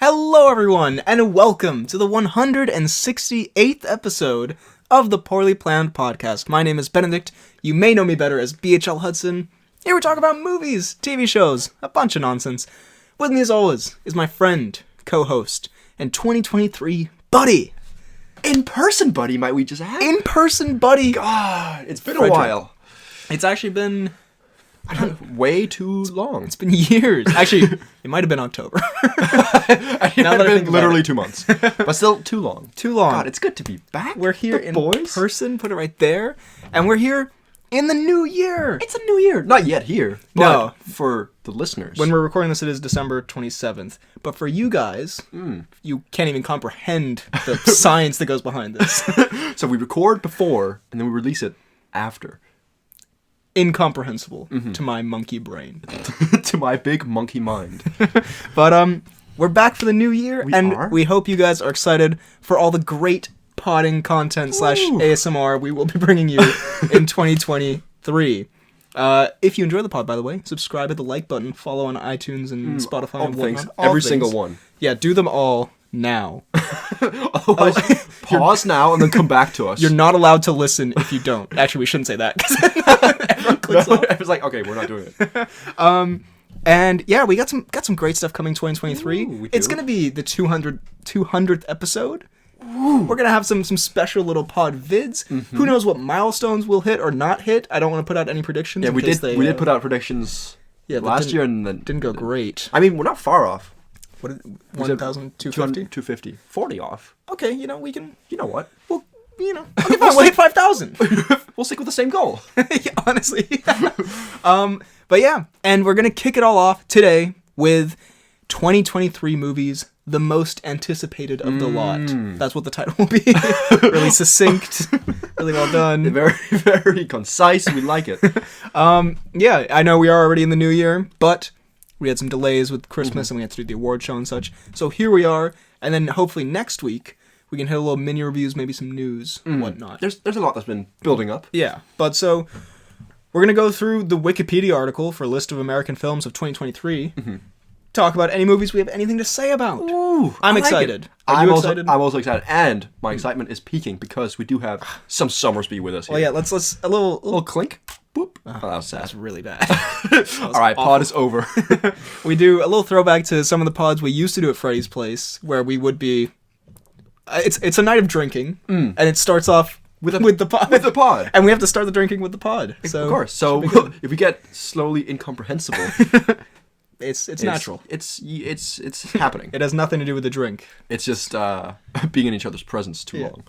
Hello everyone, and welcome to the 168th episode of the Poorly Planned Podcast. My name is Benedict. You may know me better as BHL Hudson. Here we talk about movies, TV shows, a bunch of nonsense. With me as always is my friend, co-host, and 2023 buddy. In-person buddy, might we just add? In-person buddy. God, it's been Frederick. a while. It's actually been... way too long. It's been years. Actually, it might have been October. Now that I think literally 2 months. But still too long. Too long. God, it's good to be back. We're here in person, put it right there. And we're here in the new year. It's a new year. Not yet here. No. But for the listeners. When we're recording this, it is December 27th. But for you guys, you can't even comprehend the science that goes behind this. So we record before, and then we release it after. Incomprehensible to my monkey brain. To my big monkey mind. But we're back for the new year, we hope you guys are excited for all the great podding content / ASMR we will be bringing you in 2023. If you enjoy the pod, by the way, subscribe, hit the like button, follow on iTunes and Spotify all and things, whatnot. every single one. Yeah, do them all now. Otherwise, pause now and then come back to us. You're not allowed to listen if you don't. Actually, we shouldn't say that, because everyone clicks off. It's like, okay, we're not doing it. And yeah, we got some great stuff coming 2023. Ooh, it's gonna be the 200th episode. Ooh. We're gonna have some special little pod vids. Mm-hmm. Who knows what milestones we'll hit or not hit? I don't want to put out any predictions. Yeah, we did put out predictions last year, and then didn't go great. I mean, we're not far off. What 1,250? 250. 40 off. Okay, we can. You know what? Well, okay, fine. We'll hit 5,000. We'll stick with the same goal. Yeah, honestly. But yeah, and we're gonna kick it all off today with 2023 movies, the most anticipated of the lot. That's what the title will be. Really succinct, really well done. Very, very concise. We like it. Yeah, I know we are already in the new year, but we had some delays with Christmas and we had to do the award show and such. So here we are, and then hopefully next week we can hit a little mini reviews, maybe some news and whatnot. There's a lot that's been building up. Yeah, but so we're going to go through the Wikipedia article for a list of American films of 2023. Talk about any movies we have anything to say about. Ooh, I'm excited. Are you excited? I'm also excited, and my excitement is peaking because we do have some Summersby with us here. Well, yeah, let's a little clink. Boop. Oh, that was sad. That's really bad. All right, pod is over. We do a little throwback to some of the pods we used to do at Freddy's Place, where we would be. It's a night of drinking, and it starts off with the pod. With the pod. And we have to start the drinking with the pod. So, of course. So if we get slowly incomprehensible, it's natural. It's happening. It has nothing to do with the drink. It's just being in each other's presence too long.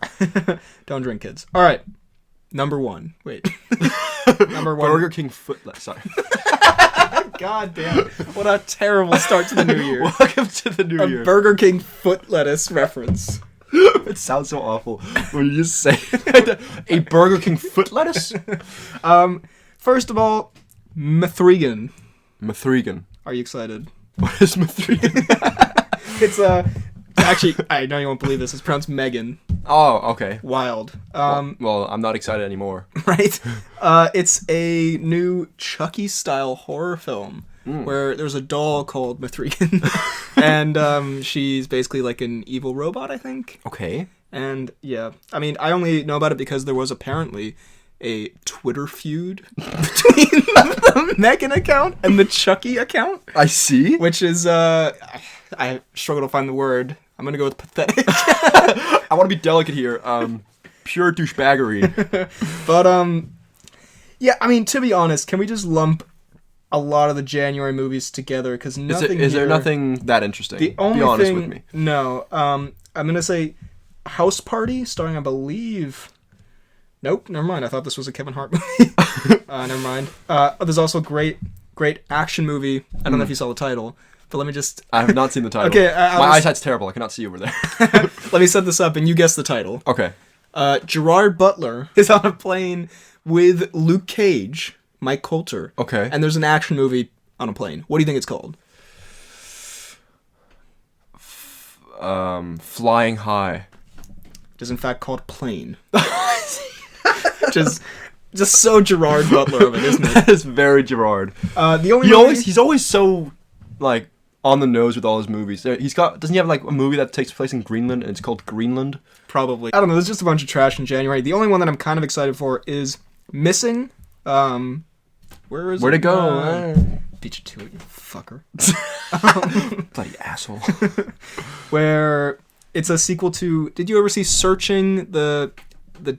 Don't drink, kids. All right. Number one. Wait. Number one. Burger King footlet. Sorry. God damn. What a terrible start to the new year. Welcome to the new year. A Burger King foot lettuce reference. It sounds so awful when you just say a Burger King foot lettuce. First of all, Mithrigan. Mithrigan. Are you excited? What is Mithrigan? It's actually, I know you won't believe this. It's pronounced Megan. Oh, okay. Wild. Well, I'm not excited anymore. Right? It's a new Chucky-style horror film where there's a doll called Mithrigan, and she's basically like an evil robot, I think. Okay. And yeah, I mean, I only know about it because there was apparently a Twitter feud between the Megan account and the Chucky account. I see. Which is, I struggle to find the word. I'm gonna go with pathetic. I want to be delicate here. Pure douchebaggery. But, yeah, I mean, to be honest, can we just lump a lot of the January movies together? Because nothing Is there nothing that interesting? The only be honest thing, with me. No. I'm gonna say House Party, starring, I believe... Nope, never mind. I thought this was a Kevin Hart movie. Never mind. There's also a great action movie. I don't know if you saw the title, but let me just... I have not seen the title. Okay, my eyesight's terrible. I cannot see over there. Let me set this up and you guess the title. Okay. Gerard Butler is on a plane with Luke Cage, Mike Coulter. Okay. And there's an action movie on a plane. What do you think it's called? Flying High. It is in fact called Plane. Just so Gerard Butler of it, isn't it? That is very Gerard. The only He's always so like on the nose with all his movies. Doesn't he have like a movie that takes place in Greenland and it's called Greenland? Probably. I don't know, there's just a bunch of trash in January. The only one that I'm kind of excited for is Missing. Where'd it go? Beat you to it, you fucker. Bloody asshole. Where it's a sequel to... Did you ever see Searching, the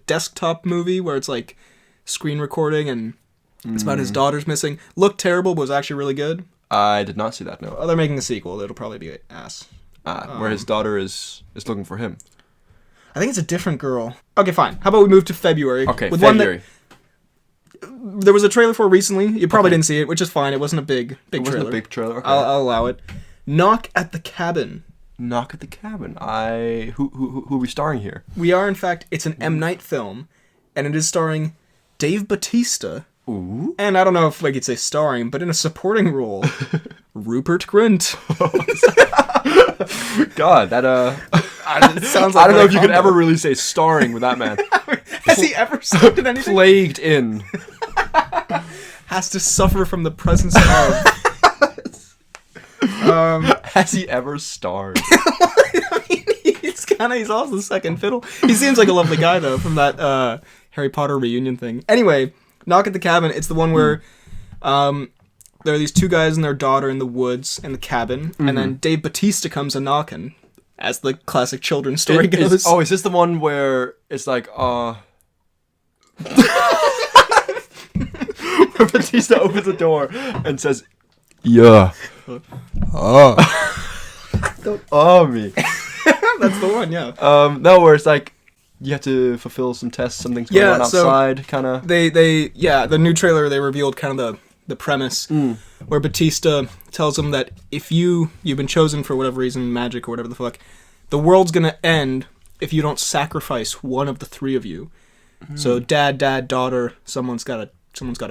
desktop movie where it's like screen recording and it's about his daughter's missing? Looked terrible, but was actually really good. I did not see that, no. Oh, they're making a sequel. It'll probably be ass. Where his daughter is looking for him. I think it's a different girl. Okay, fine. How about we move to February? Okay, with February. One that there was a trailer for recently. You probably didn't see it, which is fine. It wasn't a big trailer. It wasn't a big trailer. Okay. I'll allow it. Knock at the Cabin. Knock at the Cabin. Who are we starring here? We are, in fact, it's an M. Night film, and it is starring Dave Bautista. Ooh. And I don't know if I could say starring, but in a supporting role, Rupert Grint. God, that It sounds like I don't know if you could ever really say starring with that man. Has he ever starred in anything? Plagued in. Has to suffer from the presence of. Has he ever starred? I mean, he's also second fiddle. He seems like a lovely guy though, from that Harry Potter reunion thing. Anyway, Knock at the Cabin. It's the one where there are these two guys and their daughter in the woods in the cabin, and then Dave Bautista comes a knocking, as the classic children's story goes. Is this the one where it's like, where Bautista opens the door and says, "Yeah, don't me." That's the one, yeah. No, where it's like you have to fulfill some tests, something's going on outside, kind of. The new trailer, they revealed kind of the premise, where Bautista tells him that if you've been chosen for whatever reason, magic or whatever the fuck, the world's gonna end if you don't sacrifice one of the three of you. So dad, daughter, someone's gotta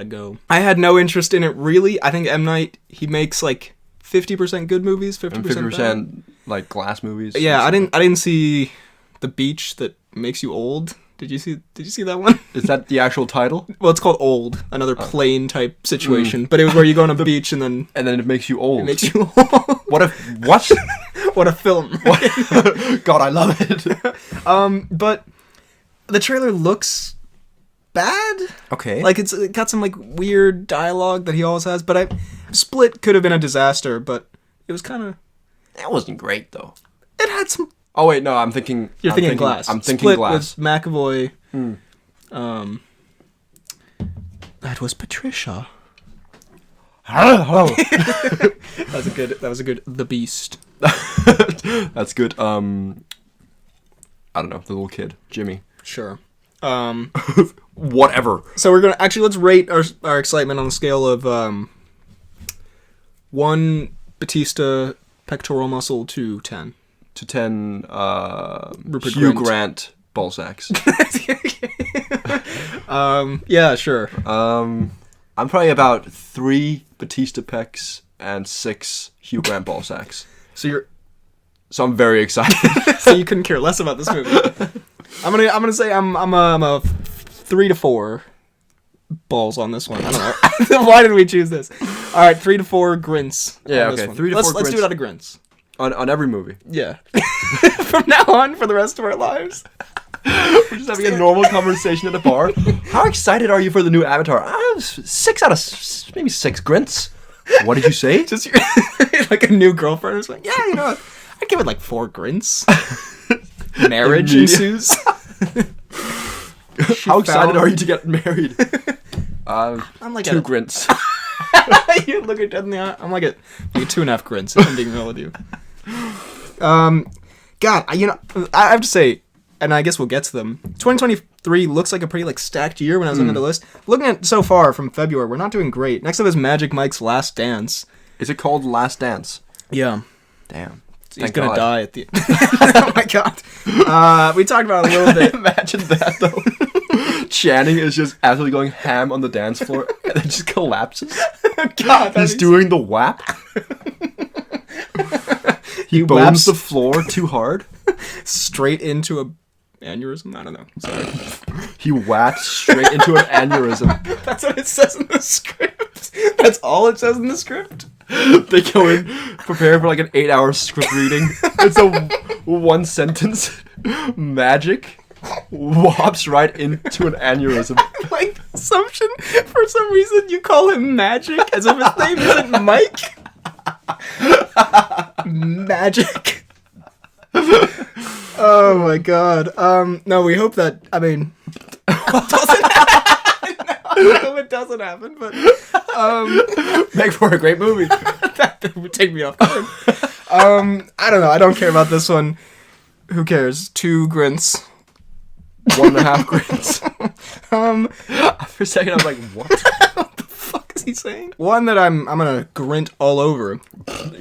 go. I had no interest in it really. I think M. Night, he makes like 50% good movies, 50% bad. Like glass movies. Yeah, I didn't see The Beach That Makes You Old. Did you see that one? Is that the actual title? Well, it's called Old, another plane type situation. But it was where you go on a beach and then it makes you old. It makes you old. What What a film. God, I love it. But the trailer looks bad. Okay. Like it got some like weird dialogue that he always has, but Split could have been a disaster, but it was kind of... That wasn't great though. It had some... Oh wait, no, I'm thinking Glass. I'm thinking Split Glass. With McAvoy. That was Patricia. Hello. That was a good The Beast. That's good. I don't know, the little kid, Jimmy. Sure. Whatever. So we're gonna let's rate our excitement on a scale of 1 Batista pectoral muscle to 10. To 10, Rupert Hugh Grint. Grant ball sacks. Yeah, sure. I'm probably about 3 Batista pecs and 6 Hugh Grant ball sacks. So I'm very excited. so you couldn't care less about this movie. I'm gonna say I'm a 3 to 4 balls on this one. I don't know. Why did we choose this? All right, 3 to 4 Grints. Yeah, on okay. this one. 3 to 4 Let's do Grints. it out of Grints. On every movie. Yeah. From now on, for the rest of our lives. We're just having a normal conversation at a bar. How excited are you for the new Avatar? 6 out of maybe 6 Grints. What did you say? Just like a new girlfriend is like, yeah, you know, I'd give it like 4 Grints. Marriage ensues. How excited are you to get married? I'm like 2 Grints. You look at dead in the eye. I'm like a 2.5 Grints, if I'm being real with you. God, I have to say, and I guess we'll get to them. 2023 looks like a pretty like stacked year when I was looking at the list. Looking at so far from February, we're not doing great. Next up is Magic Mike's Last Dance. Is it called Last Dance? Yeah. Damn. He's gonna die at the end. Oh my god. We talked about it a little bit. Imagine that though. Channing is just absolutely going ham on the dance floor and then just collapses. God, he's doing the whap. He bones the floor too hard. Straight into a aneurysm? I don't know. Sorry. He whacked straight into an aneurysm. That's what it says in the script. That's all it says in the script? They go in prepared for like an 8-hour script reading. It's a one sentence. Magic whops right into an aneurysm. Like, assumption, for some reason, you call him Magic as if his name isn't Mike. Magic. Oh my god. No, we hope that, I mean, doesn't happen. No, I hope it doesn't happen, but, Make for a great movie. that would take me off guard. I don't know, I don't care about this one. Who cares? 2 grunts. 1.5 grins. For a second, I was like, what? What the fuck is he saying? One that I'm gonna grunt all over.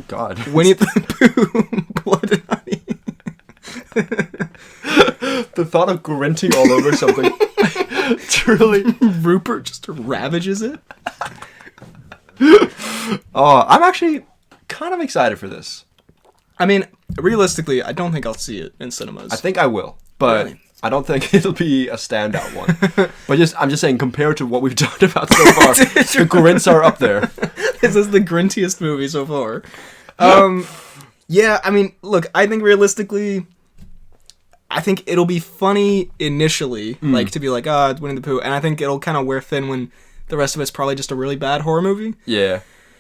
God. Winnie the Pooh, Blood and Honey. The thought of grinting all over something truly. Rupert just ravages it. Oh, I'm actually kind of excited for this. I mean, realistically, I don't think I'll see it in cinemas. I think I will, but Really? I don't think it'll be a standout one. But I'm just saying, compared to what we've talked about so far, the grins are up there. This is the grintiest movie so far. Yeah, I mean, look, I think realistically, I think it'll be funny initially, like to be like, it's Winnie the Pooh, and I think it'll kind of wear thin when the rest of it's probably just a really bad horror movie. Yeah.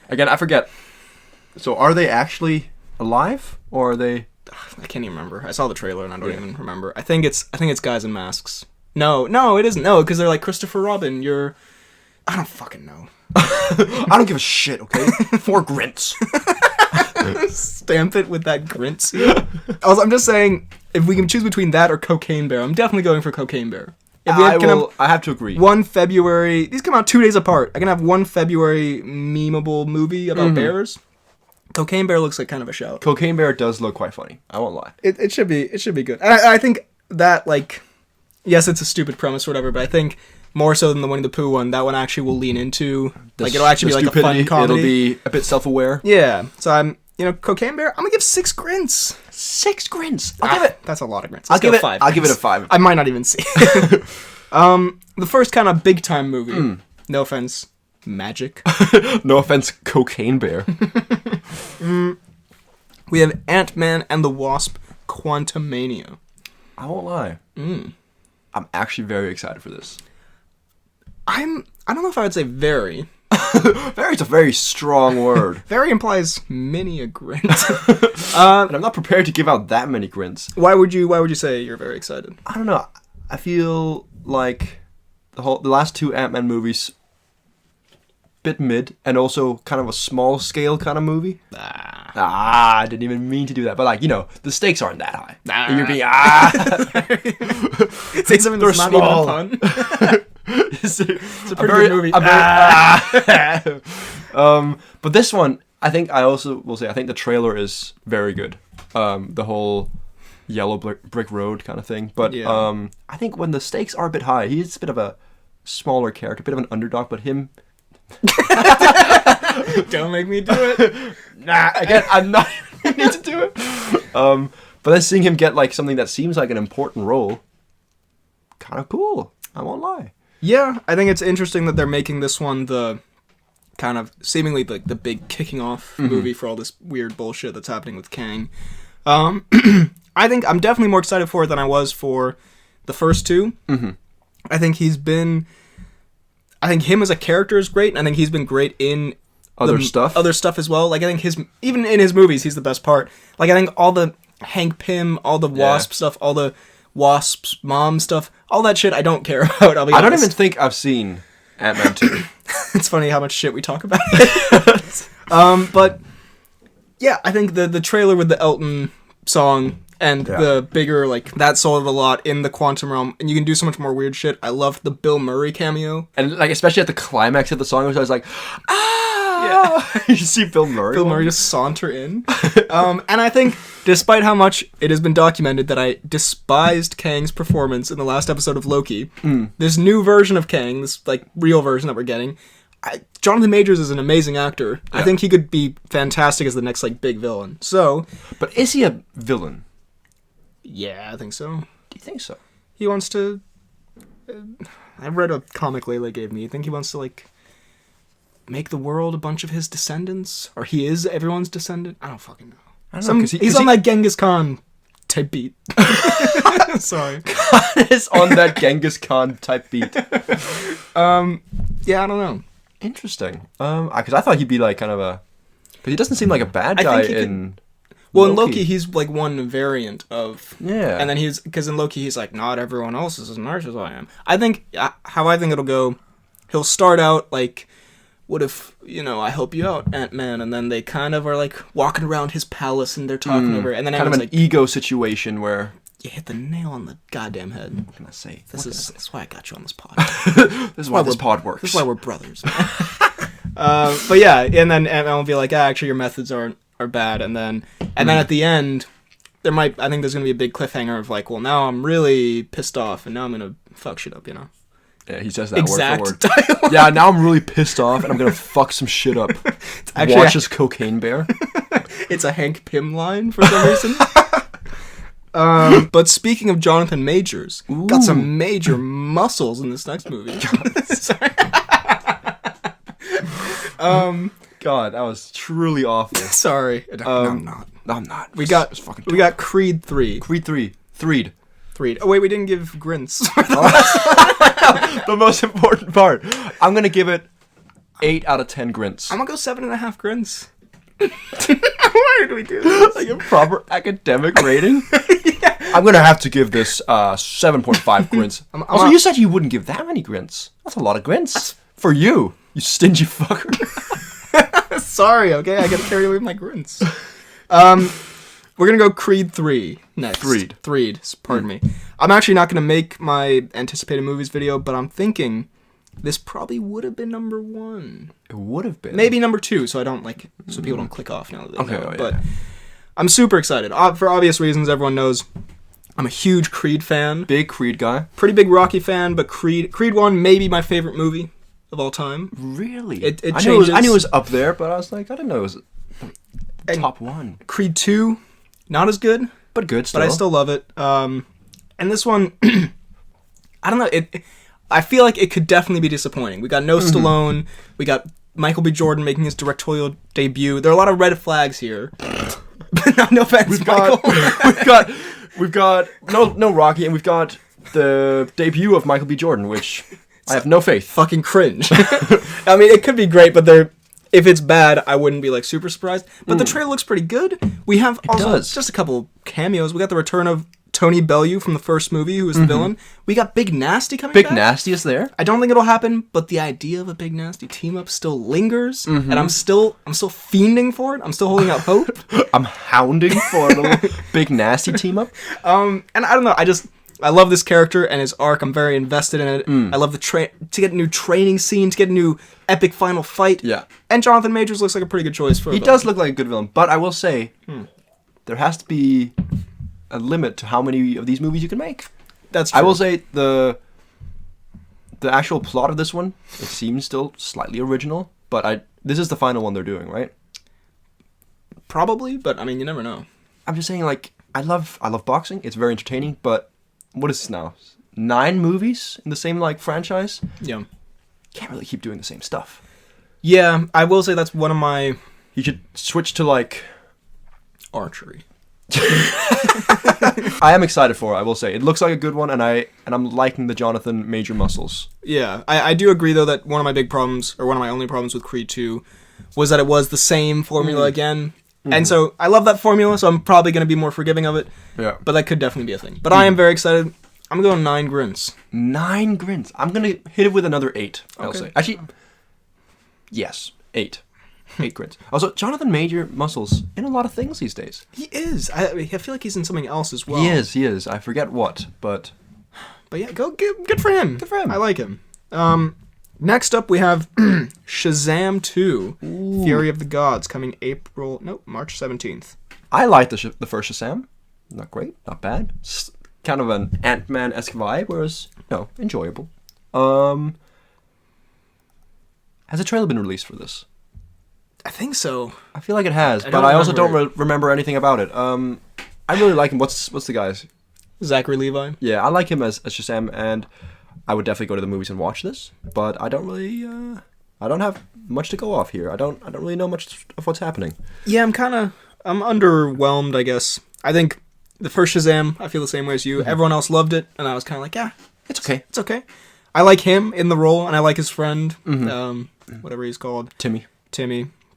Again, I forget. So are they actually alive, or are they? I can't even remember. I saw the trailer and I don't even remember. I think it's guys in masks. No, it isn't. No, because they're like, Christopher Robin, I don't fucking know. I don't give a shit, okay? 4 grins. Stamp it with that grint seal. Also, I'm just saying, if we can choose between that or Cocaine Bear, I'm definitely going for Cocaine Bear. If I have to agree. 1 February, these come out 2 days apart. I can have 1 February memeable movie about bears. Cocaine Bear looks like kind of a shout. Cocaine Bear does look quite funny. I won't lie. It should be good. And I think that, like, yes, it's a stupid premise or whatever, but I think more so than the Winnie the Pooh one, that one actually will lean into, like, it'll actually be like a fun comedy. It'll be a bit self-aware. Yeah. So I'm, Cocaine Bear, I'm gonna give 6 grins. 6 grins. I'll give it. That's a lot of grins. I'll give it 5. I'll give it a 5. I might not even see it. The first kind of big time movie. No offense. Magic. No offense, Cocaine Bear. We have Ant-Man and the Wasp: Quantumania. I won't lie. I'm actually very excited for this. I don't know if I would say very. Very's a very strong word. Very implies many a grint. And I'm not prepared to give out that many grins. Why would you say you're very excited? I don't know. I feel like the last 2 Ant-Man movies, bit mid, and also kind of a small scale kind of movie. I didn't even mean to do that, but the stakes aren't that high. You're being say something that's not even a pun. It's a pretty good movie. But this one, I think I also will say, I think the trailer is very good. The whole yellow brick road kind of thing. But I think when the stakes are a bit high, he's a bit of a smaller character, a bit of an underdog, but him... Don't make me do it. Again, I'm not even need to do it. But then seeing him get like something that seems like an important role, kind of cool. I won't lie. Yeah, I think it's interesting that they're making this one the kind of seemingly like the big kicking off movie for all this weird bullshit that's happening with Kang. I think I'm definitely more excited for it than I was for the first 2. I think him as a character is great, and I think he's been great in other stuff as well. Like, I think even in his movies, he's the best part. Like, I think all the Hank Pym, all the Wasp stuff, all the Wasp's mom stuff, all that shit I don't care about, I'll be honest. I don't even think I've seen Ant-Man 2. It's funny how much shit we talk about it. But, yeah, I think the trailer with the Elton song and the bigger, like, that sold a lot in the quantum realm, and you can do so much more weird shit. I loved the Bill Murray cameo. And, like, especially at the climax of the song, I was like, yeah. You see Bill Murray. Bill Murray just saunter in. And I think, despite how much it has been documented that I despised Kang's performance in the last episode of Loki, this new version of Kang, this, like, real version that we're getting, Jonathan Majors is an amazing actor. Yeah. I think he could be fantastic as the next, like, big villain. So... But is he a villain? Yeah, I think so. Do you think so? He wants to... I read a comic Layla gave me. I think he wants to, like... make the world a bunch of his descendants, or he is everyone's descendant. I don't fucking know. I don't know, 'cause he's on that Genghis Khan type beat. Sorry. God is on that Genghis Khan type beat. Yeah, I don't know. Interesting. Because I thought he'd be like kind of a... Because he doesn't seem like a bad guy in... Well, in Loki, he's like one variant of... Yeah. And then because in Loki, he's like, not everyone else is as nice as I am. I think, how I think it'll go, he'll start out like, what if, I help you out, Ant-Man, and then they kind of are like walking around his palace and they're talking over, and then kind of an ego situation where... You hit the nail on the goddamn head. What can I say? That's why I got you on this pod. This is why this pod works. This is why we're brothers. But yeah, and then Ant-Man will be like, actually your methods are bad, and then at the end, I think there's gonna be a big cliffhanger of like, well, now I'm really pissed off, and now I'm gonna fuck shit up, Yeah, he says that exact word for word. Yeah, now I'm really pissed off, and I'm gonna fuck some shit up. Watch this cocaine bear. It's a Hank Pym line for some reason. But speaking of Jonathan Majors, got some major muscles in this next movie. Sorry. God, that was truly awful. Sorry. No, I'm not. No, I'm not. We got Creed 3. Creed 3. Threed. Oh wait, we didn't give grins. The most important part. I'm gonna give it 8 out of 10 grins. I'm gonna go 7.5 grins. Why did we do this? Like a proper academic rating? Yeah. I'm gonna have to give this 7.5 grins. Also, you said you wouldn't give that many grins. That's a lot of grins. For you stingy fucker. Sorry, okay? I gotta carry away with my grins. We're gonna go Creed 3 next. Threed, pardon me. I'm actually not gonna make my anticipated movies video, but I'm thinking this probably would have been number 1. It would have been. Maybe number 2, so so people don't click off now that they know. Yeah. But I'm super excited. For obvious reasons, everyone knows I'm a huge Creed fan. Big Creed guy. Pretty big Rocky fan, but Creed 1 may be my favorite movie of all time. Really? It I changes. knew it was up there, but I was like, I didn't know it was top 1. Creed 2, not as good. But good still. But I still love it. And this one, I don't know, I feel like it could definitely be disappointing. We got no Stallone. We got Michael B. Jordan making his directorial debut. There are a lot of red flags here. No offense, Michael. We've got no Rocky, and we've got the debut of Michael B. Jordan, which I have no faith. Fucking cringe. I mean, it could be great, but if it's bad, I wouldn't be like super surprised. But the trailer looks pretty good. We have also just a couple cameos. We got the return of Tony Bellew from the first movie, who was the villain. We got Big Nasty coming back. Big Nasty is there. I don't think it'll happen, but the idea of a Big Nasty team up still lingers, and I'm still fiending for it. I'm still holding out hope. I'm hounding for a little Big Nasty team up. And I don't know. I love this character and his arc. I'm very invested in it. I love to get a new training scene, to get a new epic final fight. Yeah. And Jonathan Majors looks like a pretty good choice for. He does look like a good villain, but I will say there has to be a limit to how many of these movies you can make. That's true. I will say the actual plot of this one, it seems still slightly original, but this is the final one they're doing, right? Probably, but I mean, you never know. I'm just saying, like, I love boxing. It's very entertaining, but what is this now? 9 movies in the same like franchise? Yeah. Can't really keep doing the same stuff. Yeah, I will say that's one of my. You should switch to like archery. I am excited for it, I will say. It looks like a good one, and I'm liking the Jonathan Major muscles. Yeah, I do agree, though, that one of my big problems, or one of my only problems with Creed 2, was that it was the same formula again. And so, I love that formula, so I'm probably going to be more forgiving of it. Yeah. But that could definitely be a thing. But I am very excited. I'm going 9 grins. 9 grins? I'm going to hit it with another 8, I'll Okay. say. Actually, yes, 8. 8 grins. Also, Jonathan Major muscles in a lot of things these days. He is. I feel like he's in something else as well. He is. I forget what, but yeah, good for him. Good for him. I like him. Next up we have Shazam 2, Fury of the Gods, coming March 17th. I liked the first Shazam. Not great, not bad. It's kind of an Ant-Man-esque vibe, whereas, enjoyable. Has a trailer been released for this? I think so. I feel like it has, but I also don't remember anything about it. I really like him. What's the guy's? Zachary Levi. Yeah, I like him as Shazam, and I would definitely go to the movies and watch this, but I don't really I don't have much to go off here. I don't really know much of what's happening. Yeah, I'm underwhelmed, I guess. I think the first Shazam, I feel the same way as you. Mm-hmm. Everyone else loved it, and I was kind of like, yeah, it's okay. It's okay. I like him in the role, and I like his friend, whatever he's called. Timmy.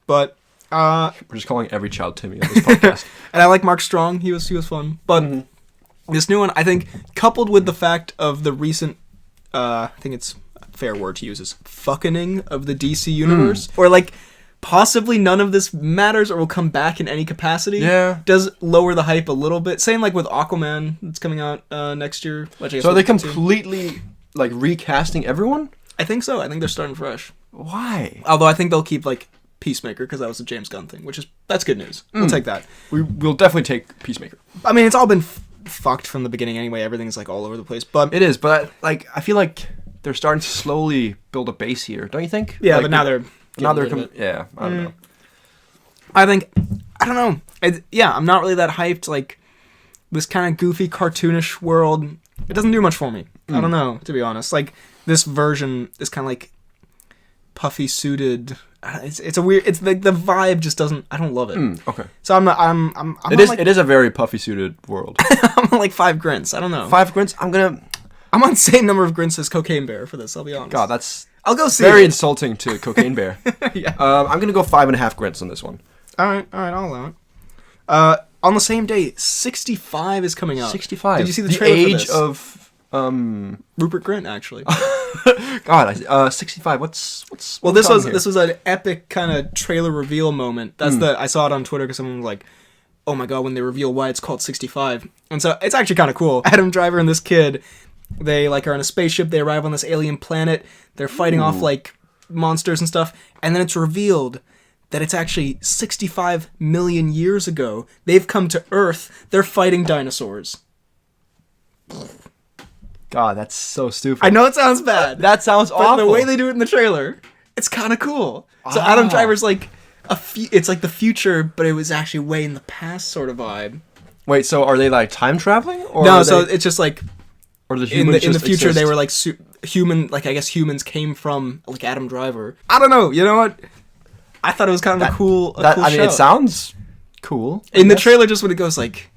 But we're just calling every child Timmy on this podcast. And I like Mark Strong. He was fun. But this new one, I think, coupled with the fact of the recent, I think it's a fair word to use, is fucking of the DC universe, or like possibly none of this matters or will come back in any capacity. Yeah, does lower the hype a little bit. Same like with Aquaman that's coming out next year. Which I guess so are they completely like recasting everyone? I think so. I think they're starting fresh. Why? Although I think they'll keep like Peacemaker because that was a James Gunn thing, that's good news. We'll take that. We'll definitely take Peacemaker. I mean, it's all been fucked from the beginning anyway. Everything's like all over the place. But it is. But like, I feel like they're starting to slowly build a base here. Don't you think? Yeah, like, but now they're yeah. I don't know. I don't know. I'm not really that hyped. Like this kind of goofy, cartoonish world. It doesn't do much for me. I don't know, to be honest. Like this version is kind of like puffy suited. It's a weird. It's like the vibe just doesn't. I don't love it. Okay. So I'm not. I'm it is a very puffy suited world. I'm on like 5 grins. I don't know. 5 grins. I'm on the same number of grins as Cocaine Bear for this. I'll be honest. God, I'll go see. Very insulting to Cocaine Bear. Yeah. I'm gonna go 5.5 grins on this one. All right. I'll allow it. On the same day, 65 is coming out. 65. Did you see the trailer for age this? of Rupert Grint, actually. God, 65. What's well, this was an epic kind of trailer reveal moment. I saw it on Twitter because someone was like, "Oh my god!" when they reveal why it's called 65, and so it's actually kind of cool. Adam Driver and this kid, they like are on a spaceship. They arrive on this alien planet. They're fighting off like monsters and stuff, and then it's revealed that it's actually 65 million years ago. They've come to Earth. They're fighting dinosaurs. God, that's so stupid. I know it sounds bad. That sounds awful. But the way they do it in the trailer, it's kind of cool. So Adam Driver's like it's like the future, but it was actually way in the past sort of vibe. Wait, so are they like time traveling? Or no, so it's just like or the humans in the future exist? they were like human. Like I guess humans came from like Adam Driver. I don't know. You know what? I thought it was kind of a cool show. It sounds cool. In the trailer, just when it goes like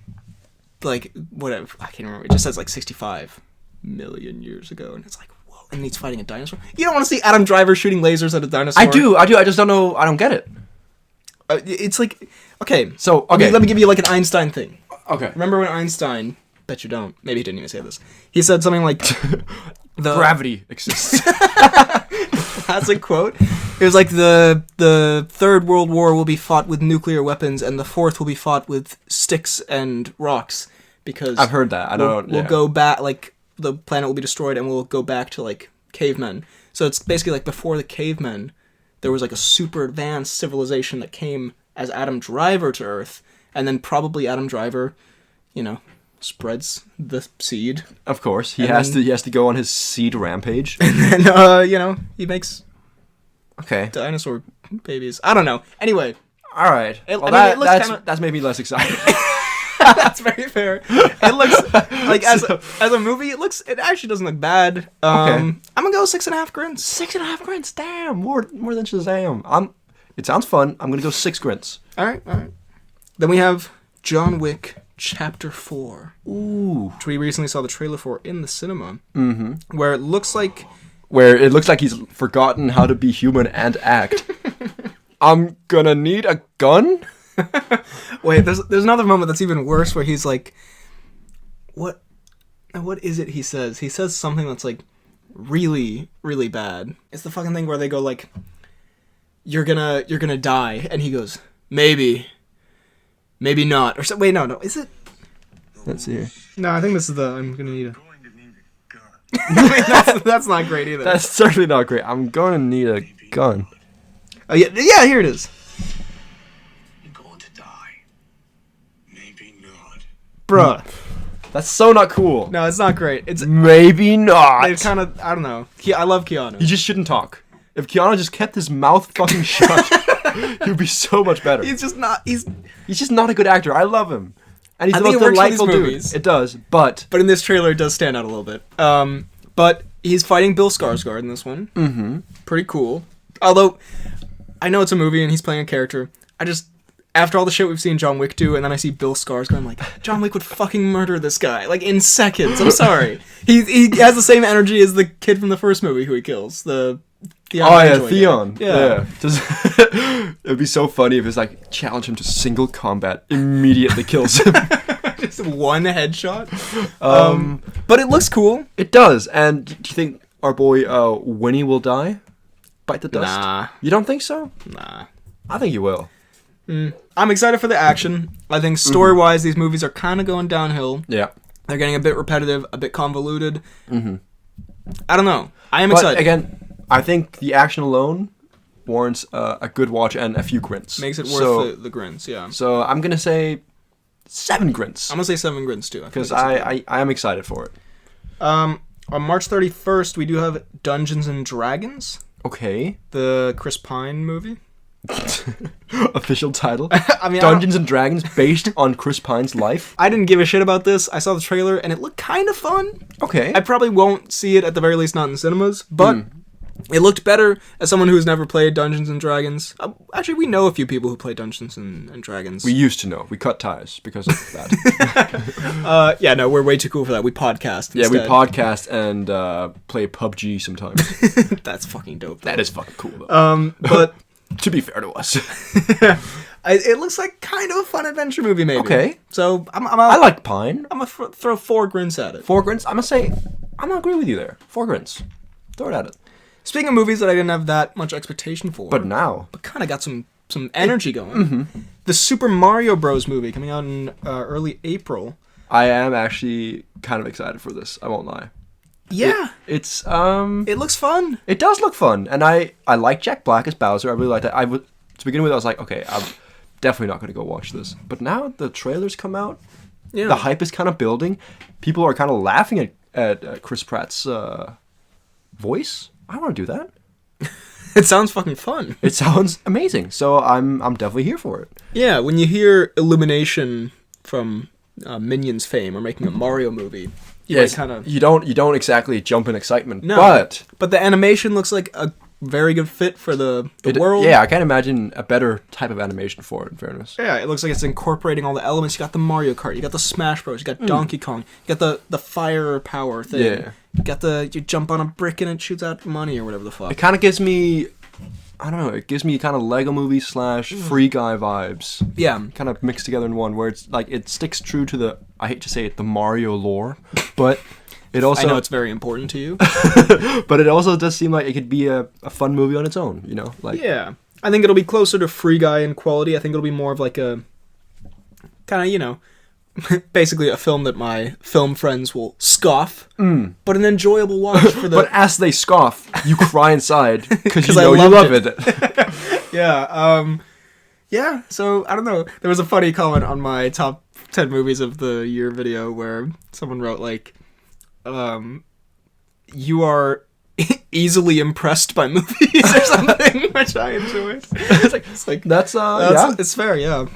whatever, I can't remember. It just says like 65 million years ago, and it's like, whoa, and he's fighting a dinosaur. You don't want to see Adam Driver shooting lasers at a dinosaur. I do. I just don't know. I don't get it. It's like, okay. So, okay. Let me give you like an Einstein thing. Okay. Remember when Einstein, bet you don't, maybe he didn't even say this. He said something like, gravity exists. Classic quote. It was like the Third World War will be fought with nuclear weapons, and the Fourth will be fought with sticks and rocks, because I've heard that. We'll go back, like the planet will be destroyed, and we'll go back to like cavemen. So it's basically like before the cavemen, there was like a super advanced civilization that came as Adam Driver to Earth, and then probably Adam Driver, spreads the seed. Of course, he has to go on his seed rampage, and then he makes dinosaur babies. I don't know. Anyway, all right. That's made me less excited. That's very fair. It looks like as a movie, it actually doesn't look bad. I'm gonna go 6.5 grins. 6.5 grins. Damn, more than Shazam. It sounds fun. I'm gonna go 6 grins. All right. Then we have John Wick Chapter 4. Ooh, which we recently saw the trailer for in the cinema. Mm-hmm. Where it looks like he's forgotten how to be human and act. I'm gonna need a gun. Wait, there's another moment that's even worse where he's like, what is it he says? He says something that's like really, really bad. It's the fucking thing where they go like, you're gonna die, and he goes, maybe not, or so. Wait, no, is it? Let's see. No, I think this is I'm gonna need a gun. That's not great either. That's certainly not great. I'm gonna need a gun. Oh yeah, here it is. Bruh. That's so not cool. No, it's not great. It's maybe not. They kind of, I don't know. I love Keanu. He just shouldn't talk. If Keanu just kept his mouth fucking shut, he'd be so much better. He's just not. He's just not a good actor. I love him, and he's the most delightful dude. It does, but in this trailer, it does stand out a little bit. But he's fighting Bill Skarsgård in this one. Mm-hmm. Pretty cool. Although, I know it's a movie and he's playing a character. After all the shit we've seen John Wick do, and then I see Bill Skarsgård, I'm like, John Wick would fucking murder this guy, like, in seconds. I'm sorry. He has the same energy as the kid from the first movie who he kills. Theon. Yeah. It'd be so funny if it's like, challenge him to single combat, immediately kills him. Just one headshot. But it looks cool. It does. And do you think our boy Winnie will die? Bite the dust? Nah. You don't think so? Nah. I think you will. I'm excited for the action. I think story-wise, these movies are kind of going downhill. Yeah. They're getting a bit repetitive, a bit convoluted. I don't know. I am excited. Again, I think the action alone warrants a good watch and a few grins. Makes it worth the grins, yeah. So I'm going to say 7 grins. I'm going to say 7 grins, too. Because I am excited for it. On March 31st, we do have Dungeons & Dragons. Okay. The Chris Pine movie. Official title. I mean, Dungeons and Dragons based on Chris Pine's life. I didn't give a shit about this. I saw the trailer and it looked kind of fun. Okay. I probably won't see it, at the very least not in cinemas, but it looked better as someone who's never played Dungeons and Dragons. Actually, we know a few people who play Dungeons and Dragons. We used to know. We cut ties because of that. Yeah, no, we're way too cool for that. We podcast instead. Yeah, we podcast and play PUBG sometimes. That's fucking dope, though. That is fucking cool, though. But to be fair to us. It looks like kind of a fun adventure movie, maybe. Okay. So I like Pine. I'm gonna throw 4 grins at it. 4 grins? I'm gonna agree with you there. 4 grins. Throw it at it. Speaking of movies that I didn't have that much expectation for, but kind of got some energy going. The Super Mario Bros. Movie coming out in early April. I am actually kind of excited for this. I won't lie. Yeah, it looks fun. It does look fun, and I like Jack Black as Bowser. I really like that. To begin with, I was like, okay, I'm definitely not going to go watch this. But now the trailers come out. Yeah. The hype is kind of building. People are kind of laughing at Chris Pratt's voice. I want to do that. It sounds fucking fun. It sounds amazing. So I'm definitely here for it. Yeah, when you hear Illumination from Minions fame are making a Mario movie, yes, you don't exactly jump in excitement. No, but the animation looks like a very good fit for the world. Yeah, I can't imagine a better type of animation for it, in fairness. Yeah, it looks like it's incorporating all the elements. You got the Mario Kart, you got the Smash Bros, you got Donkey Kong, you got the fire power thing. Yeah. You got you jump on a brick and it shoots out money or whatever the fuck. It kind of gives me, I don't know, it gives me kind of Lego Movie / Free Guy vibes. Yeah. Kind of mixed together in one, where it's like, it sticks true to the, I hate to say it, the Mario lore, but it also... I know it's very important to you. But it also does seem like it could be a fun movie on its own, you know? Like, yeah. I think it'll be closer to Free Guy in quality. I think it'll be more of like a, kind of, you know, basically a film that my film friends will scoff, but an enjoyable watch for the... But as they scoff, you cry inside because you know you love it. Yeah, yeah, so, I don't know. There was a funny comment on my top 10 movies of the year video where someone wrote, like, you are easily impressed by movies or something, which I enjoy. It's like that's yeah. It's fair, yeah.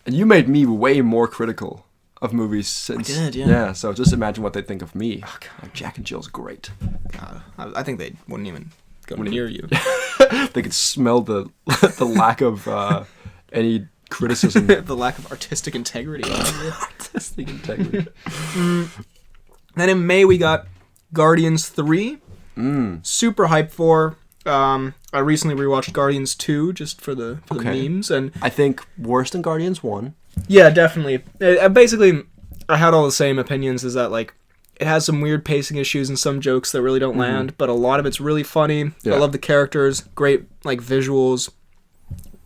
And you made me way more critical of movies since. I did, yeah. Yeah, so just imagine what they think of me. Oh, like, Jack and Jill's great. I think they wouldn't even go near you. They could smell the lack of any criticism. The lack of artistic integrity. Artistic integrity. Then in May we got Guardians 3. Super hyped for. I recently rewatched Guardians 2 just for the memes, and I think worse than Guardians 1. Yeah, definitely. Basically, I had all the same opinions. Is that like it has some weird pacing issues and some jokes that really don't land, but a lot of it's really funny. Yeah. I love the characters, great like visuals,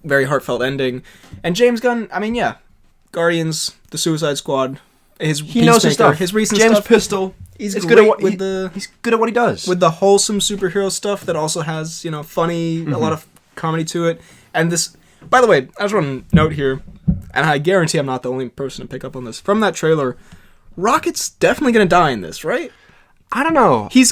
very heartfelt ending, and James Gunn. I mean, yeah, Guardians, the Suicide Squad. He knows his stuff. His recent James stuff. Pistol. He's good at what he's good at what he does. With the wholesome superhero stuff that also has, you know, funny, a lot of comedy to it. And this, by the way, I just want to note here, and I guarantee I'm not the only person to pick up on this. From that trailer, Rocket's definitely going to die in this, right? I don't know. He's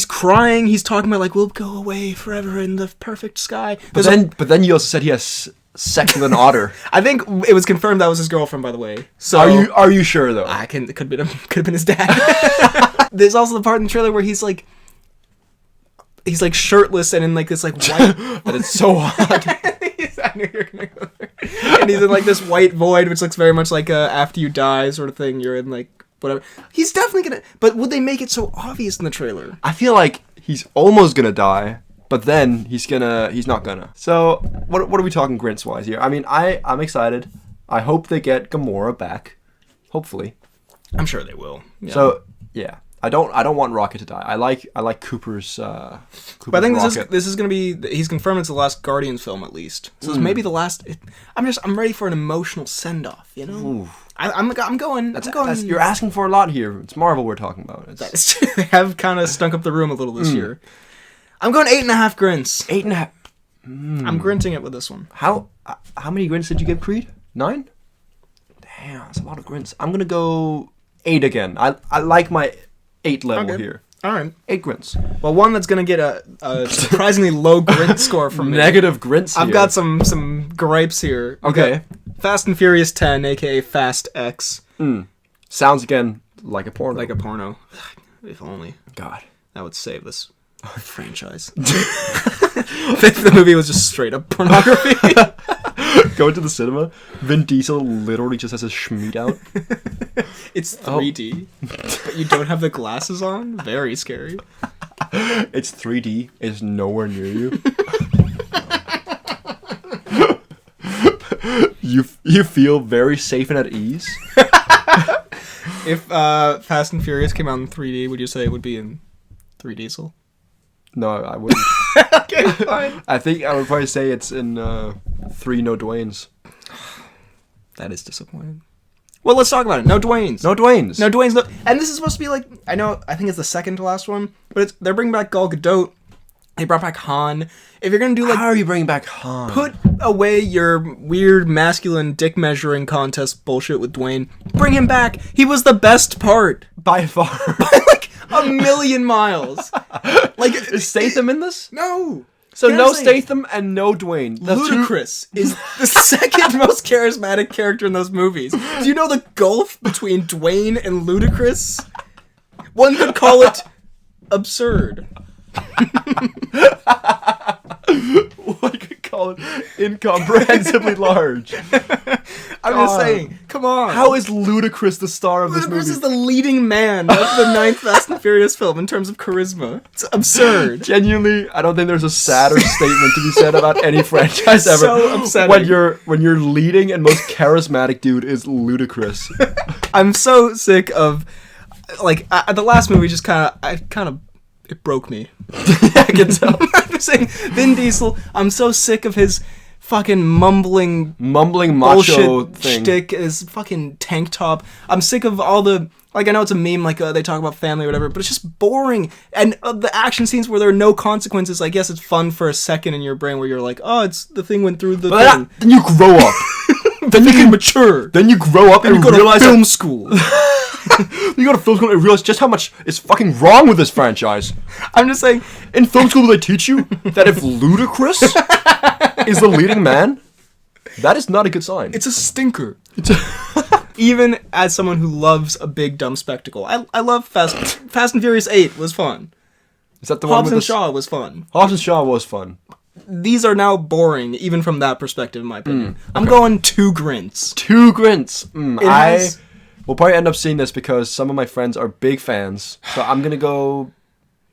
crying. He's talking about like, we'll go away forever in the perfect sky. But then you also said he has sex with an otter. I think it was confirmed that was his girlfriend, by the way. So are you sure though? It could have been his dad. There's also the part in the trailer where he's like, he's like shirtless and in like this like white. That is so hot. I knew you were gonna go there. And he's in like this white void, which looks very much like a after you die sort of thing. You're in like whatever. He's definitely gonna. But would they make it so obvious in the trailer? I feel like he's almost gonna die, but then he's not gonna. So what are we talking Grinch wise here? I mean, I'm excited. I hope they get Gamora back. Hopefully. I'm sure they will. Yeah. So yeah. I don't want Rocket to die. I like Cooper's but I think Rocket. this is gonna be. He's confirmed it's the last Guardians film at least. So it's maybe the last. I'm ready for an emotional send off. You know. Ooh. I'm going. You're asking for a lot here. It's Marvel we're talking about. They have kind of stunk up the room a little this year. I'm going 8.5 Grints. 8.5. I'm grinting it with this one. How many Grints did you give Creed? 9? Damn, that's a lot of Grints. I'm gonna go 8 again. I like my 8 level here. All right. 8 Grints. Well, one that's gonna get a surprisingly low Grint score from me. Negative Grints here. I've got some gripes here. Okay. Fast and Furious 10, aka Fast X. Sounds again like a porno. Like a porno. If only. God. That would save this franchise. If the movie was just straight up pornography. Go into the cinema. Vin Diesel literally just has his schmeat out. It's 3D, but you don't have the glasses on. Very scary. It's 3D. It's nowhere near you. You feel very safe and at ease. If Fast and Furious came out in 3D, would you say it would be in 3 Diesel? No, I wouldn't. Okay, fine. I think I would probably say it's in 3 No Dwaynes. That is disappointing. Well, let's talk about it. No Dwaynes. No Dwaynes. No Dwaynes. No, and this is supposed to be like, I think it's the second to last one, but they're bringing back Gal Gadot. They brought back Han. If you're gonna do like, how are you bringing back Han? Put away your weird masculine dick measuring contest bullshit with Dwayne. Bring him back. He was the best part By far. by like a million miles. Like, Is Statham in this? No. So You know no what I'm saying? Statham and no Dwayne. Ludacris is the second most charismatic character in those movies. Do you know the gulf between Dwayne and Ludacris? One could call it absurd. One could call it incomprehensibly large. I'm just saying, come on. How is Ludacris the star of this Ludacris movie? is the leading man of the 9th Fast and Furious film in terms of charisma. It's absurd. Genuinely, I don't think there's a sadder statement to be said about any franchise ever. So upsetting. When your leading and most charismatic dude is Ludacris. I'm so sick of, like, the last movie just it broke me. I can tell. I'm just saying, Vin Diesel, I'm so sick of his fucking mumbling Macho bullshit thing. shtick, his fucking tank top. I'm sick of all the, like, I know it's a meme, like, they talk about family or whatever, but it's just boring. And the action scenes where there are no consequences, I guess it's fun for a second in your brain where you're like, oh, it's the thing went through the thing. Then you grow up. Then you can mature. Then you grow up and You go realize to film school. you go to film school and realize just how much is fucking wrong with this franchise. I'm just saying, In film school, they teach you that if Ludacris is the leading man, that is not a good sign. it's a stinker. Even as someone who loves a big dumb spectacle, I love Fast and Furious 8 was fun. Is that the one Hobbs with and the Shaw was fun. Hobbs and Shaw was fun. These are now boring, even from that perspective, in my opinion. I'm going 2 Grints. 2 Grints. has- We'll probably end up seeing this because some of my friends are big fans. So I'm gonna go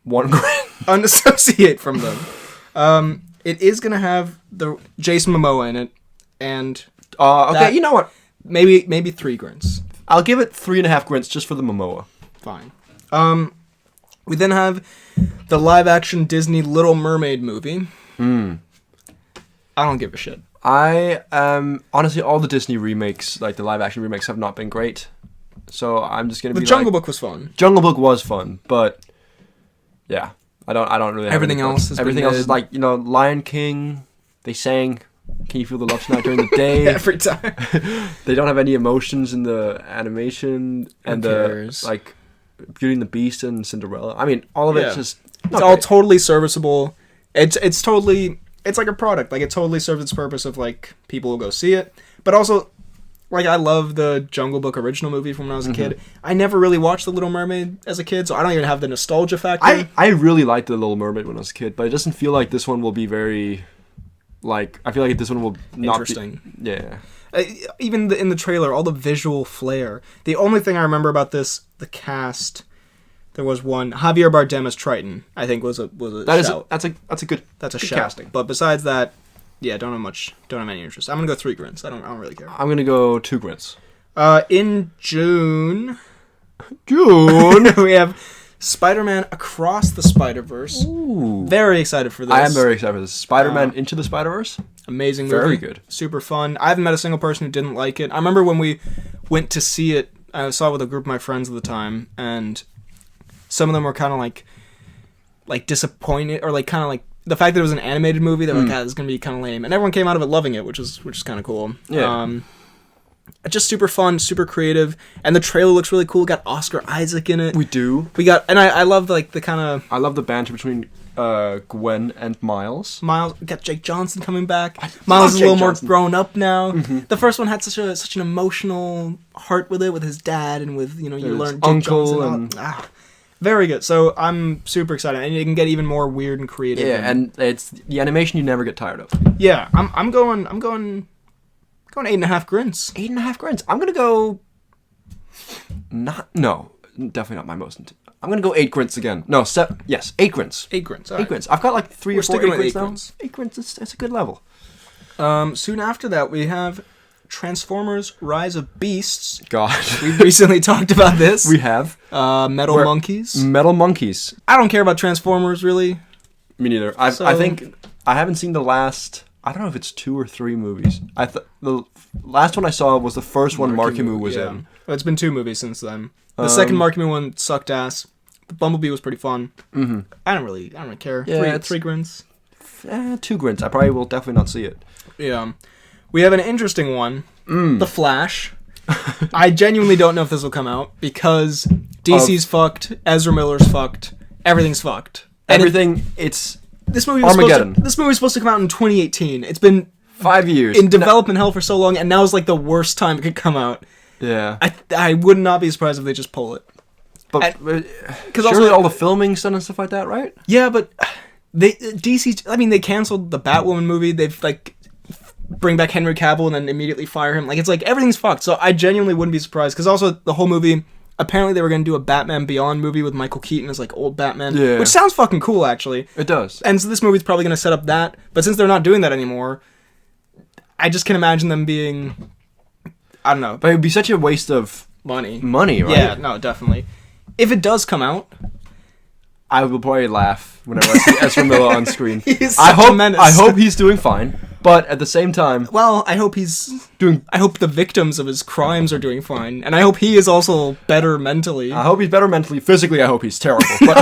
1 Grint. Unassociate from them. It is gonna have the Jason Momoa in it, and Okay, you know what? maybe 3 Grints. I'll give it 3.5 Grints just for the Momoa. Fine. We then have the live-action Disney Little Mermaid movie. I don't give a shit. Honestly, all the Disney remakes, like the live-action remakes, have not been great. So I'm just gonna be The Jungle Book was fun. Jungle Book was fun, but yeah, I don't really. Have Everything any else thoughts. has Everything been else is like Lion King. They sang "Can You Feel the Love Tonight" during the day. Every time. They don't have any emotions in the animation and cares? the like Beauty and the Beast and Cinderella. I mean, all of it's just. It's all totally serviceable. It's totally. It's like a product. Like, it totally serves its purpose of, like, people will go see it. But also, Like, I love the Jungle Book original movie from when I was a kid. I never really watched The Little Mermaid as a kid, so I don't even have the nostalgia factor. I really liked The Little Mermaid when I was a kid, but it doesn't feel like this one will be very, like, I feel like this one will not Interesting. be... Yeah. Even in the trailer, all the visual flair. The only thing I remember about this, the cast, there was one, Javier Bardem as Triton, I think was a shout. That's a good shout. casting. But besides that, yeah, don't have any interest. I'm gonna go 3 grins. I don't really care. I'm gonna go 2 grins. In June, we have Spider-Man Across the Spider-Verse. Ooh. Very excited for this. I am very excited for this. Spider-Man Into the Spider-Verse. Amazing movie. Very good. Super fun. I haven't met a single person who didn't like it. I remember when we went to see it, I saw it with a group of my friends at the time, and some of them were kind of like disappointed, or like kind of like the fact that it was an animated movie. They were like, this is going to be kind of lame. And everyone came out of it loving it, which is kind of cool. Yeah. Just super fun, super creative, and the trailer looks really cool. We got Oscar Isaac in it. We do. And I love like the kind of... I love the banter between Gwen and Miles. We got Jake Johnson coming back. Miles is a little more grown up now. The first one had such an emotional heart with it, with his dad, and with, you learn Jake uncle Johnson. Very good. So I'm super excited, and it can get even more weird and creative. Yeah, and it's the animation you never get tired of. Yeah, I'm going 8.5 grins. 8.5 grins. I'm gonna go. Definitely not my most. I'm gonna go 8 grins again. No, 8 grins. 8 grins. 8 grins. I've got like 3 or 4 8 grins now. 8 grins. That's a good level. Soon after that, we have Transformers: Rise of Beasts. God, We've recently talked about this. We have Metal Monkeys. Metal Monkeys. I don't care about Transformers really. Me neither. I think I haven't seen the last. I don't know if it's 2 or 3 movies. The last one I saw was the first one Marky Moo was in. Well, it's been 2 movies since then. The second Marky Moo one sucked ass. The Bumblebee was pretty fun. Mm-hmm. I don't really care. Yeah, 3 grins. 2 grins. I probably will definitely not see it. Yeah. We have an interesting one. The Flash. I genuinely don't know if this will come out because DC's fucked, Ezra Miller's fucked, everything's fucked. And this movie was supposed to come out in 2018. It's been 5 years in development hell for so long, and now is like the worst time it could come out. Yeah, I would not be surprised if they just pull it. But surely all the filming's done and stuff like that, right? Yeah, but DC. I mean, they canceled the Batwoman movie. They've like bring back Henry Cavill and then immediately fire him. Like, it's like everything's fucked. So I genuinely wouldn't be surprised because also the whole movie. Apparently they were going to do a Batman Beyond movie with Michael Keaton as, like, old Batman. Yeah. Which sounds fucking cool, actually. It does. And so this movie's probably going to set up that. But since they're not doing that anymore, I just can imagine them being... I don't know. But it would be such a waste of... Money, right? Yeah, no, definitely. If it does come out... I will probably laugh whenever I see Ezra Miller on screen. I hope he's doing fine. But at the same time... Well, I hope I hope the victims of his crimes are doing fine. And I hope he is also better mentally. I hope he's better mentally. Physically, I hope he's terrible. But,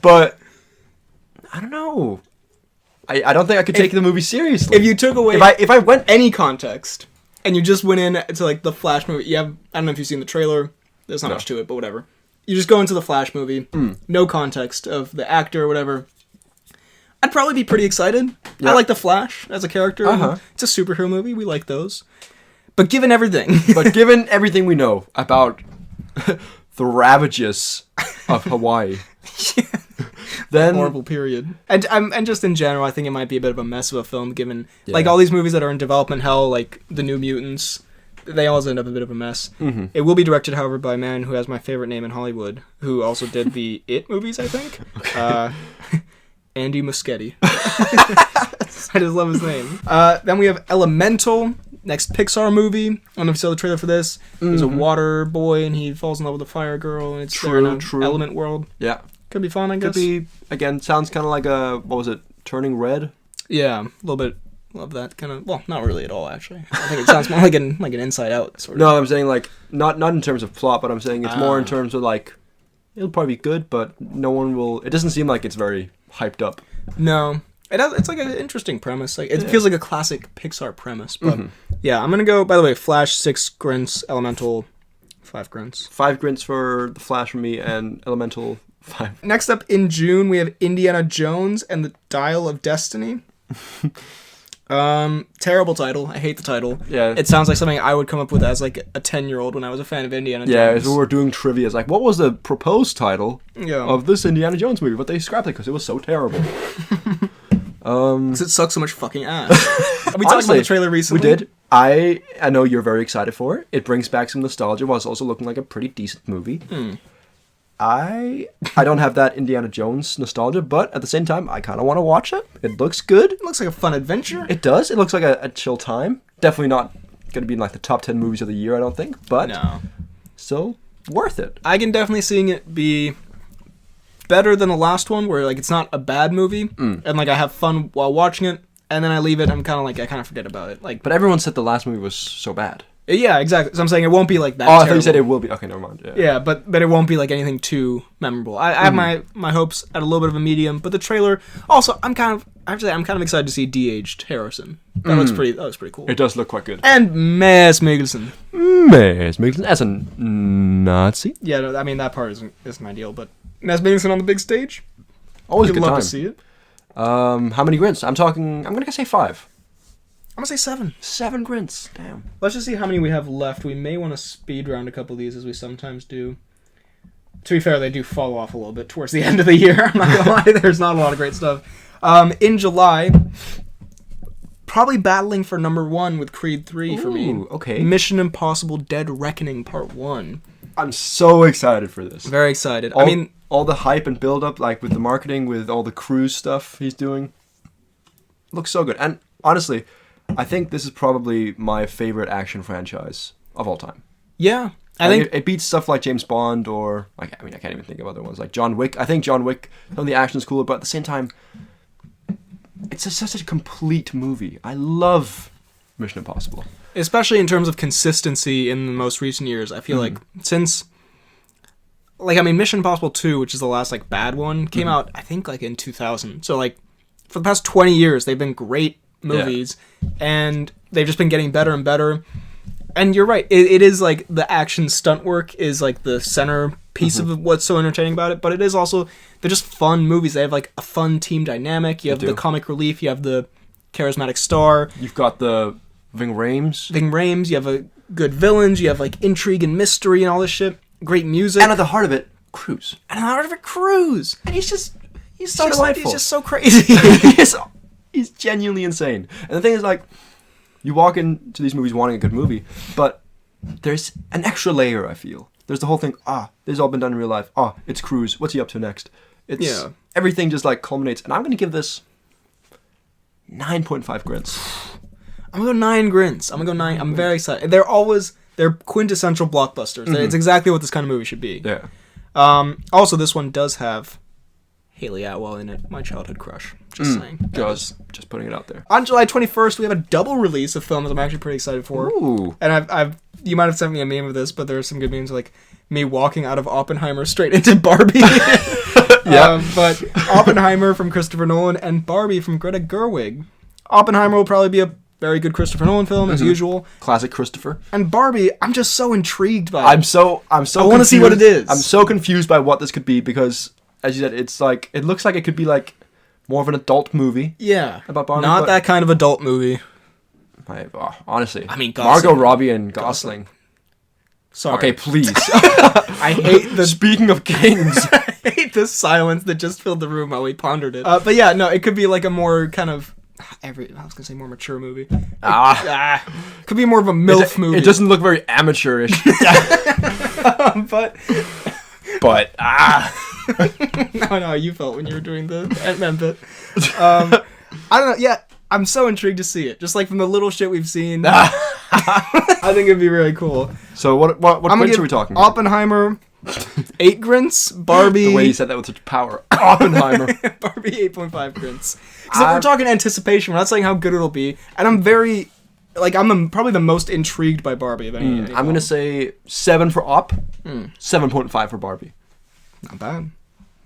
but I don't know. I don't think I could take the movie seriously. If you took away... If I went... any context, and you just went in to, like, the Flash movie... I don't know if you've seen the trailer. There's not much to it, but whatever. You just go into the Flash movie. No context of the actor or whatever. I'd probably be pretty excited. Yep. I like the Flash as a character. It's a superhero movie. We like those. But given everything we know about the ravages of Hawaii, then horrible period. And just in general, I think it might be a bit of a mess of a film. Given like all these movies that are in development hell, like the New Mutants, they always end up a bit of a mess. Mm-hmm. It will be directed, however, by a man who has my favorite name in Hollywood, who also did the It movies, I think. Okay. Andy Muschietti. I just love his name. Then we have Elemental, next Pixar movie. I don't know if you saw the trailer for this. He's a water boy, and he falls in love with a fire girl, and it's true. Element world. Yeah. Could be fun, I guess. Could be, again, sounds kind of like what was it, Turning Red? Yeah, a little bit of that kind of, well, not really at all, actually. I think it sounds more like an Inside Out sort of. No, I'm saying, like, not in terms of plot, but I'm saying it's more in terms of, like, it'll probably be good, but no one will, it doesn't seem like it's very hyped up. No. It's like an interesting premise. Like it feels like a classic Pixar premise. But yeah, I'm going to go, by the way, Flash 6 grins, Elemental 5 grins. 5 grins for the Flash from me and Elemental 5. Next up in June, we have Indiana Jones and the Dial of Destiny. Terrible title. I hate the title. Yeah. It sounds like something I would come up with as like a 10-year-old when I was a fan of Indiana Jones. Yeah, if we were doing trivia, it's like, what was the proposed title Yeah. of this Indiana Jones movie? But they scrapped it because it was so terrible. Because it sucks so much fucking ass. We talked about the trailer recently. We did. I know you're very excited for it. It brings back some nostalgia while it's also looking like a pretty decent movie. I don't have that Indiana Jones nostalgia, but at the same time, I kind of want to watch it. It looks good. It looks like a fun adventure. It does. It looks like a chill time. Definitely not going to be in like the top 10 movies of the year, I don't think. But still worth it. I can definitely see it be better than the last one, where like it's not a bad movie, and like I have fun while watching it, and then I leave it. I'm kind of like I kind of forget about it. Like, but everyone said the last movie was so bad. Yeah, exactly. So I'm saying it won't be like that. Oh, I thought you said it will be. Okay, never mind. Yeah, but it won't be like anything too memorable. I have my hopes at a little bit of a medium, but the trailer also I'm kind of excited to see de-aged Harrison. That looks pretty cool. It does look quite good. And Mads Mikkelsen. Mads Mikkelsen as a Nazi. Yeah, no, I mean that part isn't my deal, but Mads Mikkelsen on the big stage. Always a good love time. To see it. How many grins? I'm gonna say 5. I'm gonna say 7. 7 grins. Damn. Let's just see how many we have left. We may want to speed round a couple of these as we sometimes do. To be fair, they do fall off a little bit towards the end of the year. I'm not gonna lie, there's not a lot of great stuff. In July, probably battling for number 1 with Creed 3 for me. Okay. Mission Impossible: Dead Reckoning Part 1. I'm so excited for this. Very excited. All the hype and build up, like with the marketing, with all the cruise stuff he's doing, looks so good. And honestly, I think this is probably my favorite action franchise of all time. Yeah. I think think it beats stuff like James Bond or I can't even think of other ones like John Wick. I think John Wick, some of the action's cooler, but at the same time, it's such a complete movie. I love Mission Impossible. Especially in terms of consistency in the most recent years. I feel like since Mission Impossible 2, which is the last like bad one, came out I think like in 2000. So like for the past 20 years they've been great movies and they've just been getting better and better. And you're right, it is like the action stunt work is like the center piece of what's so entertaining about it, but it is also they're just fun movies. They have like a fun team dynamic. You have the comic relief, you have the charismatic star. You've got the Ving Rhames, you have a good villains, you have like intrigue and mystery and all this shit. Great music. And at the heart of it, Cruise. And he's so delightful. He's just so crazy. He's genuinely insane. And the thing is, like, you walk into these movies wanting a good movie, but there's an extra layer, I feel. There's the whole thing, this has all been done in real life. It's Cruise. What's he up to next? Everything just, like, culminates. And I'm going to give this 9.5 grins. I'm going to go 9 grins. I'm going to go 9. I'm very excited. They're quintessential blockbusters. It's exactly what this kind of movie should be. Yeah. Also, this one does have Haley Atwell in it, my childhood crush. Just saying. Just putting it out there. On July 21st, we have a double release of films I'm actually pretty excited for. Ooh. And you might have sent me a meme of this, but there are some good memes like me walking out of Oppenheimer straight into Barbie. But Oppenheimer from Christopher Nolan and Barbie from Greta Gerwig. Oppenheimer will probably be a very good Christopher Nolan film as usual. Classic Christopher. And Barbie, I'm just so intrigued by it. I'm so I want to see what it is. I'm so confused by what this could be because, as you said, it looks like it could be like more of an adult movie. Yeah. About Barbie. Not that kind of adult movie. Honestly. I mean, Margot Robbie and Gosling. Sorry. Okay, please. I hate the... Speaking of kings. I hate the silence that just filled the room while we pondered it. But yeah, no, it could be like a more kind of... I was going to say more mature movie. Could be more of a MILF movie. It doesn't look very amateurish. But no, you felt when you were doing the Ant-Man bit. I don't know. Yeah, I'm so intrigued to see it. Just like from the little shit we've seen, I think it'd be really cool. So what grins are we talking about? Oppenheimer, 8 grins. Barbie. The way you said that with such power. Oppenheimer. Barbie, 8.5 grins. Because if we're talking anticipation, we're not saying how good it'll be. And I'm very... I'm probably the most intrigued by Barbie of any I'm going to say 7 for Op, 7.5 for Barbie. Not bad.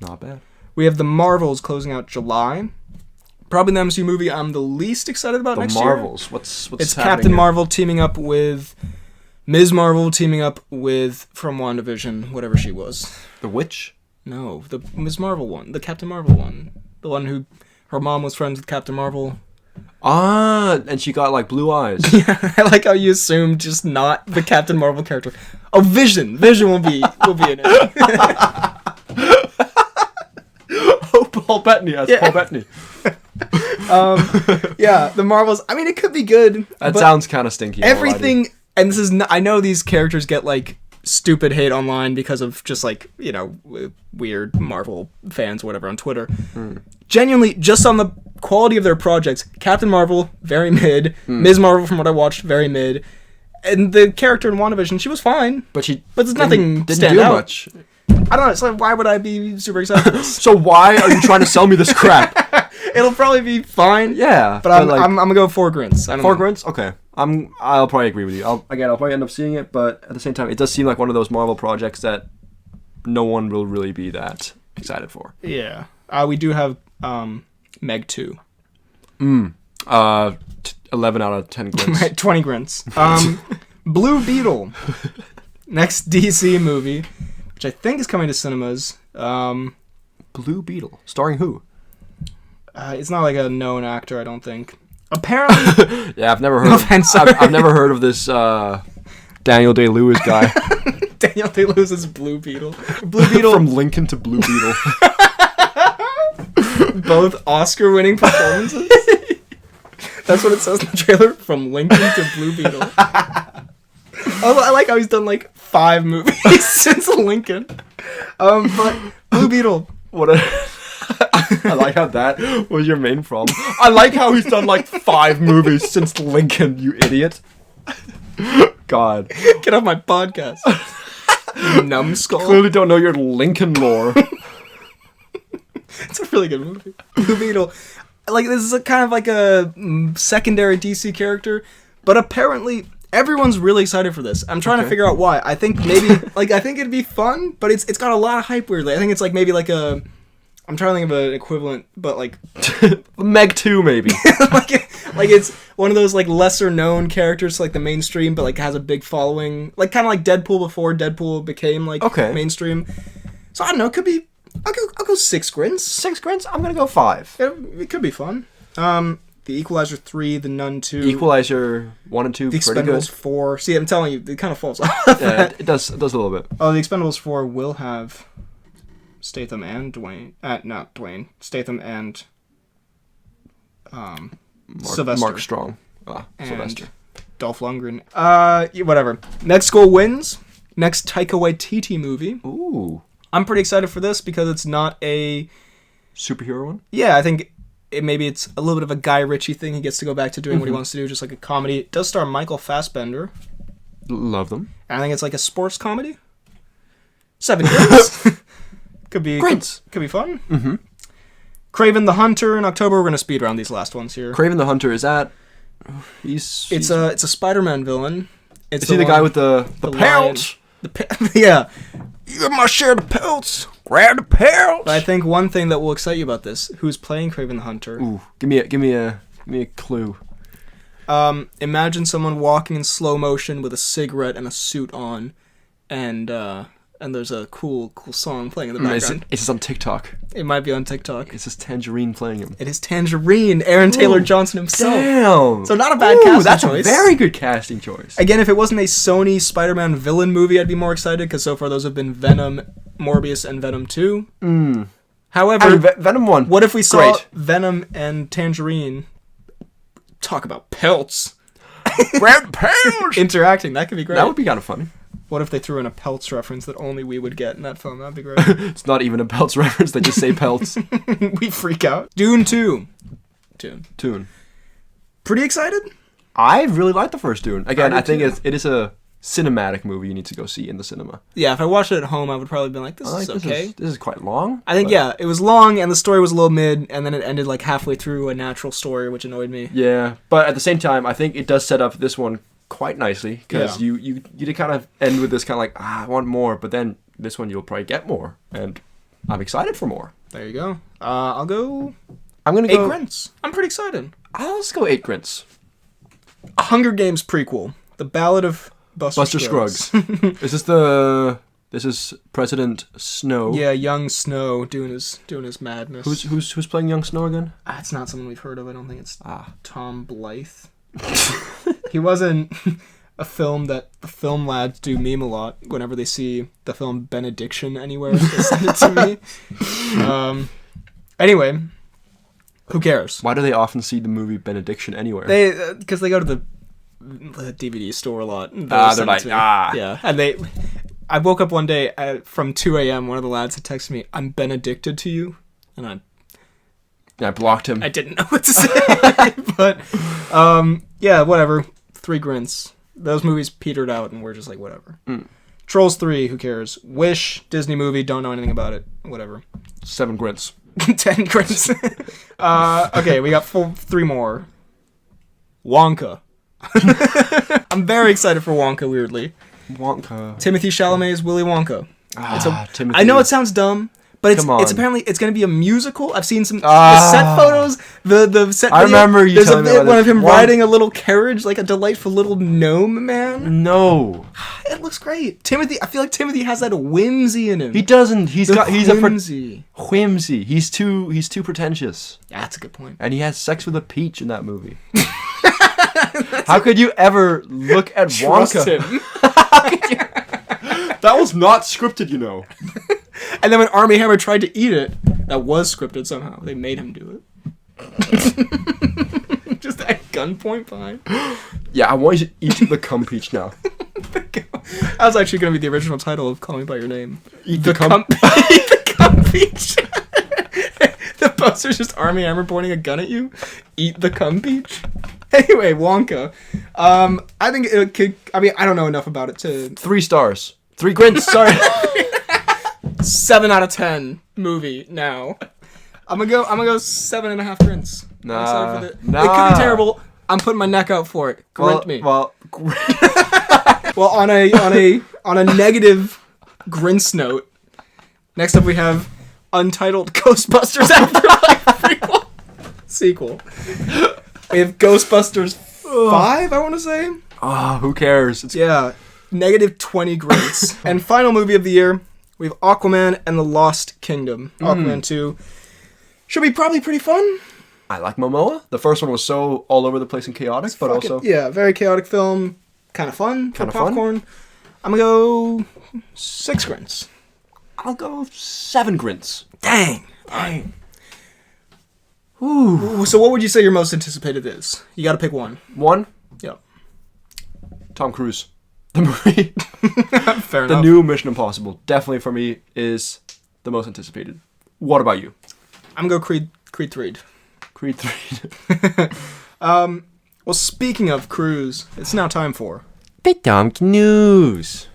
Not bad. We have The Marvels closing out July. Probably the MCU movie I'm the least excited about next year. The Marvels. What's It's happening Captain here? Marvel teaming up with... Ms. Marvel teaming up with... From WandaVision, whatever she was. The Witch? No, the Ms. Marvel one. The Captain Marvel one. The one who... Her mom was friends with Captain Marvel. Ah, and she got like blue eyes. Yeah, I like how you assumed just not the Captain Marvel character. Oh, Vision. Vision will be in it. Oh, Paul Bettany as Paul Bettany. Yeah, the Marvels. I mean, it could be good. That sounds kind of stinky. Everything, and this is. I know these characters get like stupid hate online because of just like weird Marvel fans or whatever on Twitter. Genuinely, just on the quality of their projects, Captain Marvel very mid, Ms. Marvel from what I watched very mid, and the character in WandaVision, she was fine, but there's nothing didn't stand do out. much. I don't know. So why would I be super excited for this? So why are you trying to sell me this crap? It'll probably be fine. Yeah, but I'm gonna go 4 grins. I don't Four know. grins? Okay. I'll probably agree with you. I'll probably end up seeing it, but at the same time, it does seem like one of those Marvel projects that no one will really be that excited for. Yeah. We do have Meg 2. 11 out of 10 grins. Right, 20 grins. Blue Beetle. Next DC movie, which I think is coming to cinemas. Blue Beetle. Starring who? It's not like a known actor, I don't think. Apparently... Yeah, I've never heard I've never heard of this Daniel Day-Lewis guy. Daniel Day-Lewis is Blue Beetle. Blue Beetle... From Lincoln to Blue Beetle. Both Oscar-winning performances? That's what it says in the trailer. From Lincoln to Blue Beetle. I like how he's done like 5 movies since Lincoln. But Blue Beetle. I like how that was your main problem. I like how he's done like 5 movies since Lincoln, you idiot. God. Get off my podcast. You numbskull. Clearly don't know your Lincoln lore. It's a really good movie. Blue Beetle. Like, this is kind of like a secondary DC character, but apparently everyone's really excited for this. I'm trying to figure out why. I think maybe, I think it'd be fun, but it's got a lot of hype weirdly. I think it's like maybe like a... I'm trying to think of an equivalent, but like... Meg 2, maybe. like it's one of those like lesser known characters to like the mainstream, but like has a big following. Like kind of like Deadpool before Deadpool became like mainstream. So I don't know, it could be... I'll go 6 grins. 6 grins? I'm gonna go 5. It could be fun. The Equalizer 3, The Nun 2. Equalizer 1 and 2, The pretty Expendables good. 4. See, I'm telling you, it kind of falls off. Yeah, it does a little bit. Oh, The Expendables 4 will have Statham and Dwayne. Not Dwayne. Statham and Sylvester. Mark Strong. Sylvester. Dolph Lundgren. Whatever. Next goal wins. Next Taika Waititi movie. Ooh. I'm pretty excited for this because it's not a... Superhero one? Yeah, I think maybe it's a little bit of a Guy Ritchie thing. He gets to go back to doing what he wants to do, just like a comedy. It does star Michael Fassbender. Love them. And I think it's like a sports comedy. 7 grins. Could be fun. Mm-hmm. Kraven the Hunter in October. We're gonna speed around these last ones here. Kraven the Hunter, is that? It's a Spider-Man villain. Is he the guy with the pelts? Yeah. You must share the pelts. Grab the pelts. But I think one thing that will excite you about this: who's playing Kraven the Hunter? Ooh, give me a clue. Imagine someone walking in slow motion with a cigarette and a suit on, and there's a cool song playing in the background. It's on TikTok. It might be on TikTok. It's just Tangerine playing him. It is Tangerine, Aaron Taylor Johnson himself. Damn. So not a bad casting that's choice. That's a very good casting choice. Again, if it wasn't a Sony Spider-Man villain movie, I'd be more excited, because so far those have been Venom, Morbius, and Venom 2. However, Venom 1. What if we saw Venom and Tangerine talk about pelts? Grab pelts! Interacting, that could be great. That would be kind of funny. What if they threw in a pelts reference that only we would get in that film? That'd be great. It's not even a pelts reference, they just say pelts. We freak out. Dune 2. Dune. Pretty excited? I really like the first Dune. Again, I think it is a cinematic movie you need to go see in the cinema. Yeah, if I watched it at home, I would probably be like, this is okay. This is quite long. I think, it was long, and the story was a little mid, and then it ended like halfway through a natural story, which annoyed me. Yeah, but at the same time, I think it does set up this one quite nicely, because you did kind of end with this kind of like, I want more, but then this one you'll probably get more, and I'm excited for more. There you go. I'm gonna go 8 grins. I'm pretty excited. I'll just go 8 grins. A Hunger Games prequel, The Ballad of Buster Scruggs. Is this the This is President Snow. Yeah, young Snow doing his madness. Who's playing young Snow again? It's not someone we've heard of. I don't think it's Tom Blythe. He wasn't a film that the film lads do meme a lot whenever they see the film Benediction anywhere. They send it to me. Anyway, who cares? Why do they often see the movie Benediction anywhere? Because they go to the DVD store a lot. They're like, yeah, and I woke up one day from 2 a.m. One of the lads had texted me, "I'm Benedicted to you," and I blocked him. I didn't know what to say, but yeah, whatever. 3 grins. Those movies petered out, and we're just like, whatever. Trolls 3, who cares? Wish, Disney movie, don't know anything about it. Whatever. 7 grins. 10 grins. Okay, we got 3 more. Wonka. I'm very excited for Wonka, weirdly. Wonka. Timothy Chalamet's Willy Wonka. Timothy. I know it sounds dumb, but it's apparently it's going to be a musical. I've seen some the set photos. The set. I video. remember you. There's telling a me bit about of him riding a little carriage, like a delightful little gnome man. No, it looks great. Timothy. I feel like Timothy has that whimsy in him. He doesn't. He's a whimsy. Whimsy. He's too pretentious. Yeah, that's a good point. And he has sex with a peach in that movie. How could you ever look at Wonka? Him. That was not scripted, you know. And then when Armie Hammer tried to eat it, that was scripted somehow. They made him do it. Just at gunpoint behind. Yeah, I want you to eat the cum peach now. That was actually going to be the original title of Call Me By Your Name. Eat the cum Eat the cum peach. The poster's just Armie Hammer pointing a gun at you. Eat the cum peach. Anyway, Wonka. I think it could... I mean, I don't know enough about it to... 3 stars. 3 grins, sorry. 7 out of 10 movie now. I'm gonna go 7.5 grins. Nah. It could be terrible. I'm putting my neck out for it. Grint me. Well, on a negative grince note, next up we have Untitled Ghostbusters Afterlife prequel sequel. We have Ghostbusters 5, I want to say. Who cares? Negative 20 grins. And final movie of the year, we have Aquaman and the Lost Kingdom. Aquaman 2. Should be probably pretty fun. I like Momoa. The first one was so all over the place and chaotic, but also... Yeah, very chaotic film. Kind of fun for popcorn. I'm going to go 6 grins. I'll go 7 grins. Dang. Ooh. So what would you say your most anticipated is? You got to pick one. One? Yep. Tom Cruise. The movie. Fair enough. The new Mission Impossible, definitely for me, is the most anticipated. What about you? I'm going to go Creed 3. Creed 3. Well, speaking of Cruise, it's now time for... Cnews.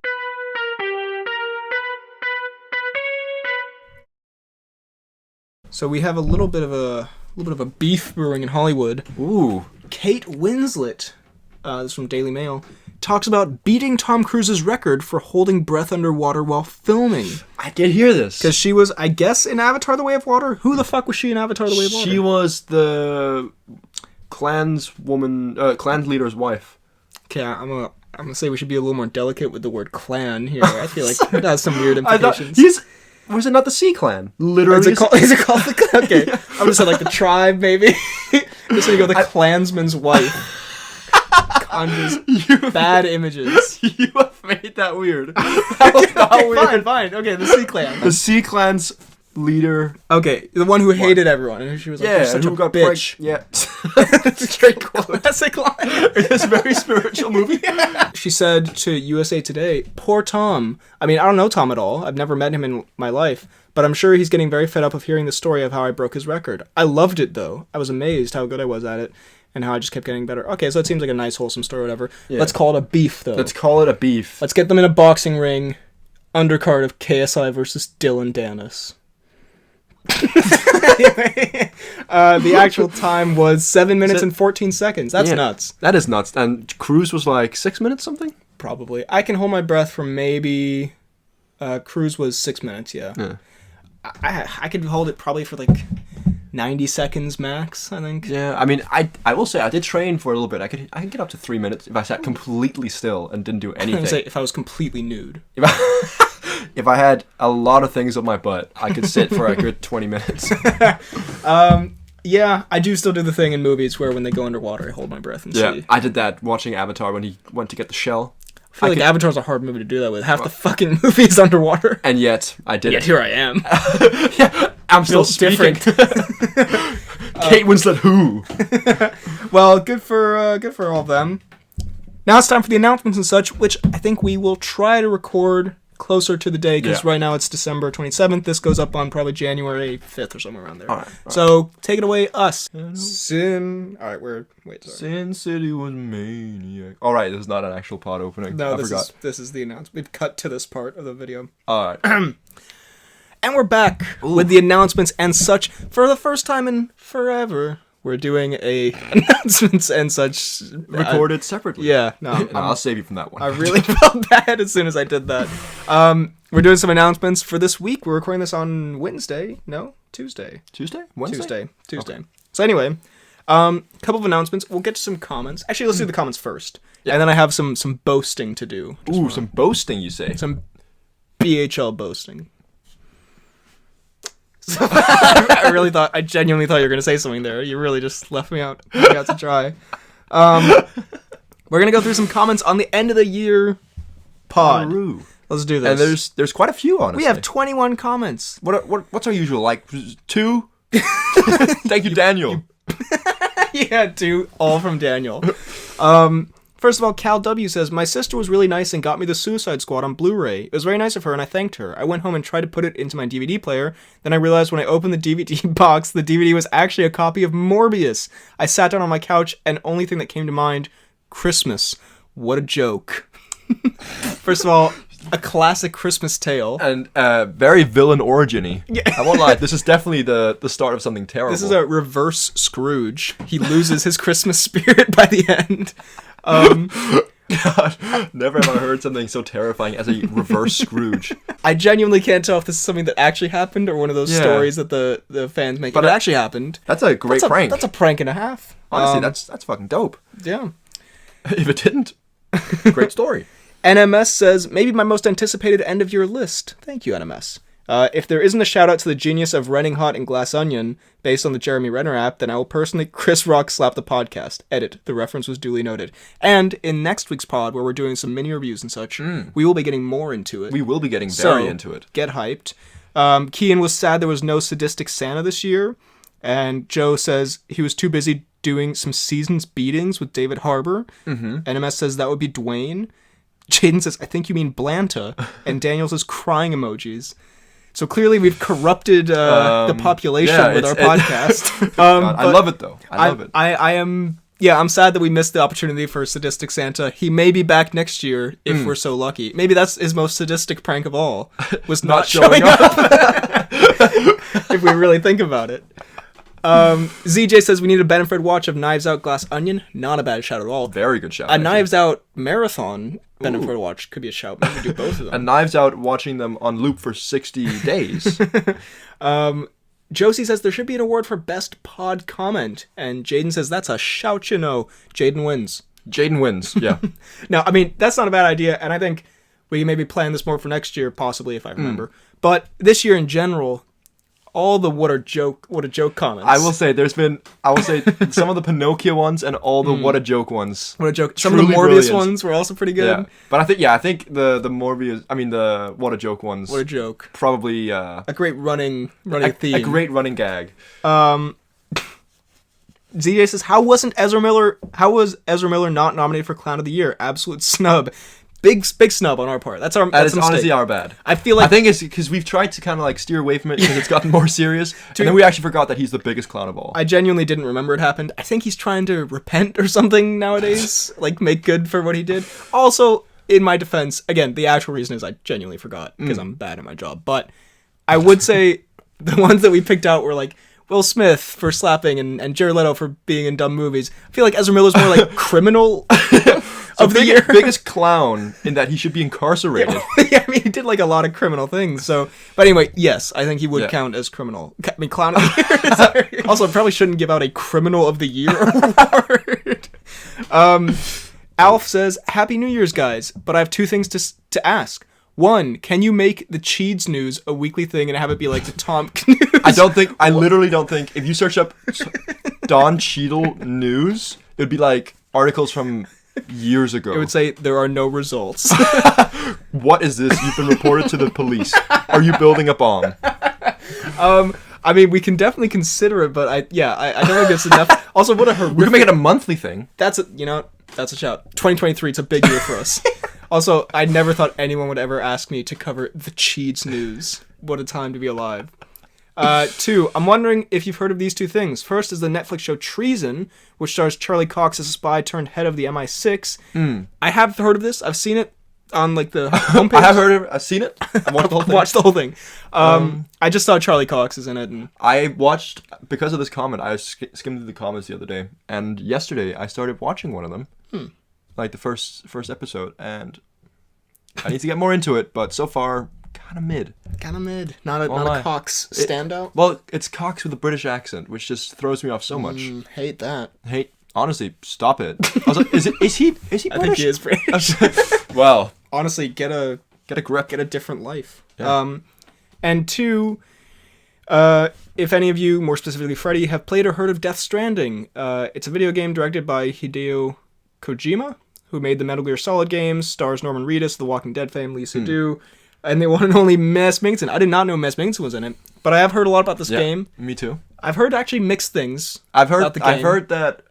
So we have a little bit of a beef brewing in Hollywood. Ooh. Kate Winslet, this is from Daily Mail, talks about beating Tom Cruise's record for holding breath underwater while filming. I did hear this. Because she was, I guess, in Avatar: The Way of Water? Who the fuck was she in Avatar: The Way of Water? She was the clan's leader's wife. Okay, I'm gonna say we should be a little more delicate with the word clan here. I feel like that has some weird implications. Was it not the Sea Clan? Literally. Is it called the clan? Okay, I'm gonna say like the tribe, maybe. Just so you go, the clansman's wife. Conjures bad images. You have made that weird. That was not weird. Fine. Okay, the Sea Clan. The Sea Clan's leader. Okay, the one who hated everyone, and she was like, "You're such a bitch." Yeah. Straight classic line. It's a very spiritual movie. She said to USA Today, "Poor Tom. I mean, I don't know Tom at all. I've never met him in my life, but I'm sure he's getting very fed up of hearing the story of how I broke his record. I loved it, though. I was amazed how good I was at it, and how I just kept getting better." Okay, so it seems like a nice, wholesome story, whatever. Yeah. Let's call it a beef, though. Let's call it a beef. Let's get them in a boxing ring. Undercard of KSI versus Dylan Dennis. Anyway, the actual time was 7 minutes and 14 seconds. That's nuts. That is nuts. And Cruise was like 6 minutes something? Probably. I can hold my breath for maybe... Cruise was 6 minutes, yeah. I could hold it probably for like 90 seconds max, I think. Yeah, I mean, I will say I did train for a little bit. I could get up to 3 minutes if I sat completely still and didn't do anything. I was say if I was completely nude. If I had a lot of things on my butt, I could sit for a good 20 minutes. Yeah, I do still do the thing in movies where when they go underwater, I hold my breath and see. I did that watching Avatar when he went to get the shell. I feel like Avatar's a hard movie to do that with. Half the fucking movie is underwater. And yet, I did it. Yet here I am. Yeah, I'm still speaking. Kate Winslet, who? Well, good for all of them. Now it's time for the announcements and such, which I think we will try to record closer to the day, because right now it's December 27th. This goes up on probably January 5th or somewhere around there. All right. So take it away, us. Sin. All right, wait. Sorry. Sin City was maniac. All right, this is not an actual pod opening. No, I forgot. This is the announcement. We've cut to this part of the video. All right. And we're back with the announcements and such. For the first time in forever, we're doing announcements and such. Recorded separately. Yeah. No, I'll save you from that one. I really felt bad as soon as I did that. We're doing some announcements for this week. We're recording this on Wednesday. No? Tuesday. Tuesday? Wednesday? Tuesday. Okay. So anyway, couple of announcements. We'll get to some comments. Actually, let's do the comments first. Yeah. And then I have some boasting to do. Ooh, some boasting, you say? Some BHL boasting. I genuinely thought you were going to say something there. You really just left me out to dry. We're going to go through some comments on the end of the year pod. Let's do this. And there's quite a few, honestly. We have 21 comments. What's our usual, like, 2? Thank you, Daniel. Yeah, 2, all from Daniel. First of all, Cal W says, my sister was really nice and got me the Suicide Squad on Blu-ray. It was very nice of her, and I thanked her. I went home and tried to put it into my DVD player. Then I realized when I opened the DVD box, the DVD was actually a copy of Morbius. I sat down on my couch, and only thing that came to mind, Christmas. What a joke. First of all, a classic Christmas tale. And very villain origin-y. Yeah. I won't lie, this is definitely the start of something terrible. This is a reverse Scrooge. He loses his Christmas spirit by the end. God, never have I heard something so terrifying as a reverse Scrooge. I genuinely can't tell if this is something that actually happened or one of those stories that the fans make. But it actually happened. That's a great prank. That's a prank and a half. Honestly, that's fucking dope. Yeah. If it didn't, great story. NMS says, maybe my most anticipated end-of-year list. Thank you, NMS. If there isn't a shout-out to the genius of Renning Hot and Glass Onion, based on the Jeremy Renner app, then I will personally Chris Rock slap the podcast. Edit. The reference was duly noted. And in next week's pod, where we're doing some mini reviews and such, we will be getting more into it. We will be getting very into it. Get hyped. Kian was sad there was no Sadistic Santa this year. And Joe says he was too busy doing some seasons beatings with David Harbour. NMS says that would be Dwayne. Jaden says, I think you mean Blanta. And Daniel says crying emojis. So clearly we've corrupted the population with our podcast. God, I love it, though. I love it. I'm sad that we missed the opportunity for Sadistic Santa. He may be back next year if we're so lucky. Maybe that's his most sadistic prank of all, was not showing up. If we really think about it. ZJ says we need a Benefit watch of Knives Out Glass Onion. Not a bad shout at all. Very good shout. A Knives Out marathon Benefit watch could be a shout. Maybe do both of them. A Knives Out watching them on loop for 60 days. Josie says there should be an award for best pod comment. And Jaden says that's a shout, you know. Jaden wins. Yeah. No, I mean, that's not a bad idea. And I think we can maybe plan this more for next year, possibly, if I remember. But this year in general, all the what a joke comments. I will say some of the Pinocchio ones and all the what a joke ones. What a joke. Some of the Morbius ones were also pretty good. Yeah. But I think the Morbius, the what a joke ones. What a joke. Probably a great running theme. A great running gag. ZJ says, how was Ezra Miller not nominated for Clown of the Year? Absolute snub. Big snub on our part. That's honestly our bad. I think it's because we've tried to kind of like steer away from it because it's gotten more serious, and then we actually forgot that he's the biggest clown of all. I genuinely didn't remember it happened. I think he's trying to repent or something nowadays, like make good for what he did. Also, in my defense, again, the actual reason is I genuinely forgot because I'm bad at my job. But I would say the ones that we picked out were like Will Smith for slapping and Jared Leto for being in dumb movies. I feel like Ezra Miller's more like criminal. Of the year. Biggest clown in that he should be incarcerated. Yeah, I mean, he did like a lot of criminal things. So, but anyway, yes, I think he would count as criminal. I mean, clown of the year. Also, I probably shouldn't give out a criminal of the year award. Alf says, "Happy New Year's, guys! But I have two things to ask. One, can you make the Cheeds News a weekly thing and have it be like the Tom Cnews? I literally don't think, if you search up Don Cheadle News, it would be like articles from years ago. It would say, there are no results. What is this? You've been reported to the police. Are you building a bomb? I mean, we can definitely consider it, but I don't think it's enough. Also, what a horrific... We can make it a monthly thing. That's a shout. 2023, it's a big year for us. Also, I never thought anyone would ever ask me to cover the Cheeds News. What a time to be alive. 2, I'm wondering if you've heard of these two things. First is the Netflix show Treason, which stars Charlie Cox as a spy turned head of the MI6. I have heard of this. I've seen it on like the homepage. I have heard of it. I've seen it. I've watched the whole thing. Watched the whole thing. I just saw Charlie Cox is in it. And I watched, because of this comment, I skimmed through the comments the other day, and yesterday I started watching one of them. Like the first episode, and I need to get more into it, but so far, kind of mid. Not a Cox standout? Well, it's Cox with a British accent, which just throws me off so much. Hate that. Honestly, stop it. I was like, is he British? I think he is British. Well, honestly, get a grip, get a different life. Yeah. And 2, if any of you, more specifically Freddy, have played or heard of Death Stranding, it's a video game directed by Hideo Kojima, who made the Metal Gear Solid games, stars Norman Reedus, The Walking Dead fame, Lisa Seydoux, and the one and only Mess Mingson. I did not know Mess Mingson was in it, but I have heard a lot about this game. Me too. I've heard actually mixed things. I've heard that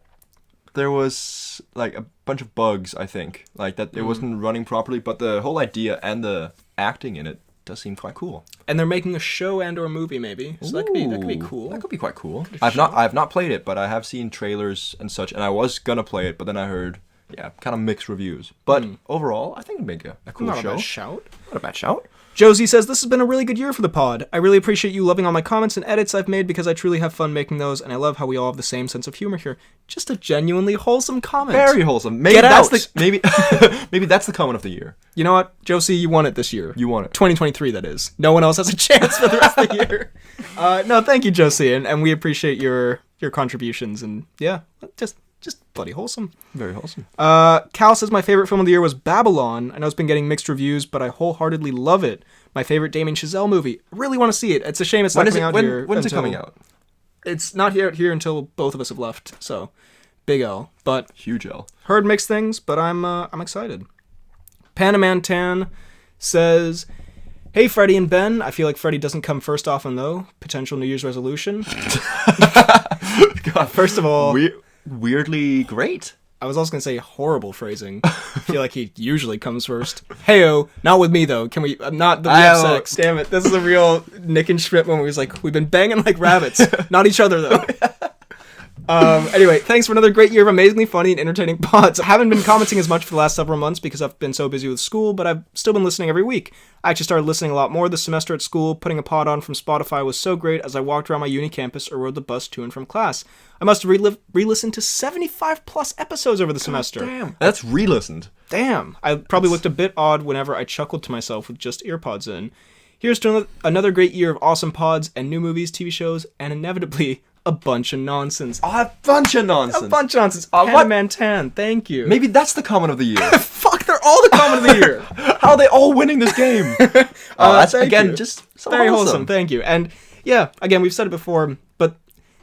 there was like a bunch of bugs, I think, like that it wasn't running properly, but the whole idea and the acting in it does seem quite cool. And they're making a show and or movie maybe. So that could be cool. That could be quite cool. I've not played it, but I have seen trailers and such, and I was gonna play it, but then I heard kind of mixed reviews. But overall, I think it'd make a cool show. Not a bad shout. Josie says, this has been a really good year for the pod. I really appreciate you loving all my comments and edits I've made because I truly have fun making those, and I love how we all have the same sense of humor here. Just a genuinely wholesome comment. Very wholesome. Maybe that's maybe that's the comment of the year. You know what, Josie, you won it this year. You won it. 2023, that is. No one else has a chance for the rest of the year. No, thank you, Josie, and we appreciate your contributions, and just bloody wholesome. Very wholesome. Cal says my favorite film of the year was Babylon. I know it's been getting mixed reviews, but I wholeheartedly love it. My favorite Damien Chazelle movie. I really want to see it. It's a shame it's not coming out here. When is it coming out? It's not out here until both of us have left. So, big L. But huge L. Heard mixed things, but I'm excited. Panaman Tan says, hey, Freddy and Ben. I feel like Freddy doesn't come first often, though. Potential New Year's resolution. God, first of all... Weirdly great. I was also going to say horrible phrasing. I feel like he usually comes first. Heyo, not with me though. Can we, not the real sex. Damn it, this is a real Nick and Schmidt moment where he's like, we've been banging like rabbits. Not each other though. Anyway, thanks for another great year of amazingly funny and entertaining pods. I haven't been commenting as much for the last several months because I've been so busy with school, but I've still been listening every week. I actually started listening a lot more this semester at school. Putting a pod on from Spotify was so great as I walked around my uni campus or rode the bus to and from class. I must have re-listened to 75 plus episodes over the semester. Damn. That's re-listened. Damn. I probably looked a bit odd whenever I chuckled to myself with just earpods in. Here's to another great year of awesome pods and new movies, TV shows, and inevitably a bunch of nonsense. A bunch of nonsense. Panaman Tan, thank you. Maybe that's the comment of the year. Fuck, they're all the comment of the year. How are they all winning this game? That's again you. Just so very wholesome. Thank you. And yeah, again, we've said it before, but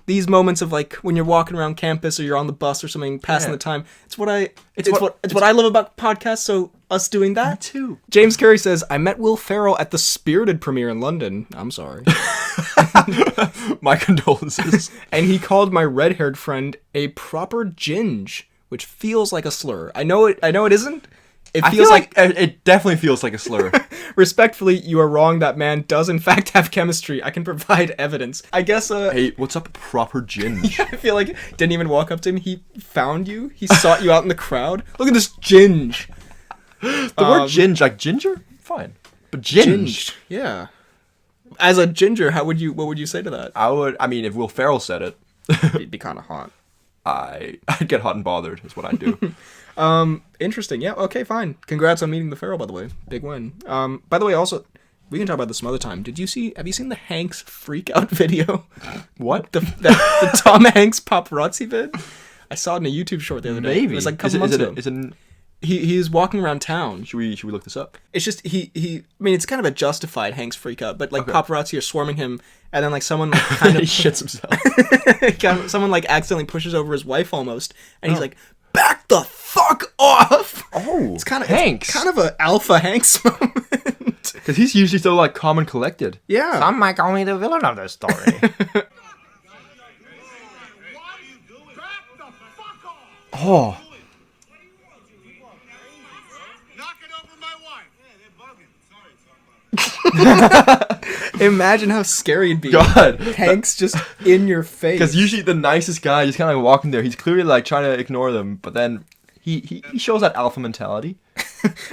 these moments of like when you're walking around campus or you're on the bus or something, passing the time. It's what I love about podcasts. So us doing that too. James Curry says, I met Will Ferrell at the Spirited premiere in London. I'm sorry. My condolences. And he called my red-haired friend a proper ginge, which feels like a slur. I know it isn't. It feels like it definitely feels like a slur. Respectfully, you are wrong. That man does in fact have chemistry. I can provide evidence. I guess. Hey, what's up, proper ginge? I feel like didn't even walk up to him. He found you. He sought you out in the crowd. Look at this ginge. The word ginge, like ginger, fine, but ginge. Yeah. As a ginger, what would you say to that? I mean, if Will Ferrell said it, it'd be kind of hot. I'd get hot and bothered. Is what I'd do. Interesting. Yeah. Okay. Fine. Congrats on meeting the Ferrell. By the way, big win. By the way, also we can talk about this some other time. Have you seen the Hanks freak out video? What? The Tom Hanks paparazzi vid? I saw it in a YouTube short the other day. Maybe. It was like a couple months ago. He's walking around town. Should we look this up? It's just I mean, it's kind of a justified Hank's freak out, but like paparazzi are swarming him, and then like someone like, kind of he shits himself. someone like accidentally pushes over his wife almost, and he's like, "Back the fuck off!" Oh, it's kind of Hanks. It's kind of a alpha Hanks moment. Because he's usually so like calm and collected. Yeah. Some might call me the villain of this story. Oh. Imagine how scary it'd be. God. Hank's just in your face. Because usually the nicest guy just kind of like walking there. He's clearly like trying to ignore them, but then he shows that alpha mentality.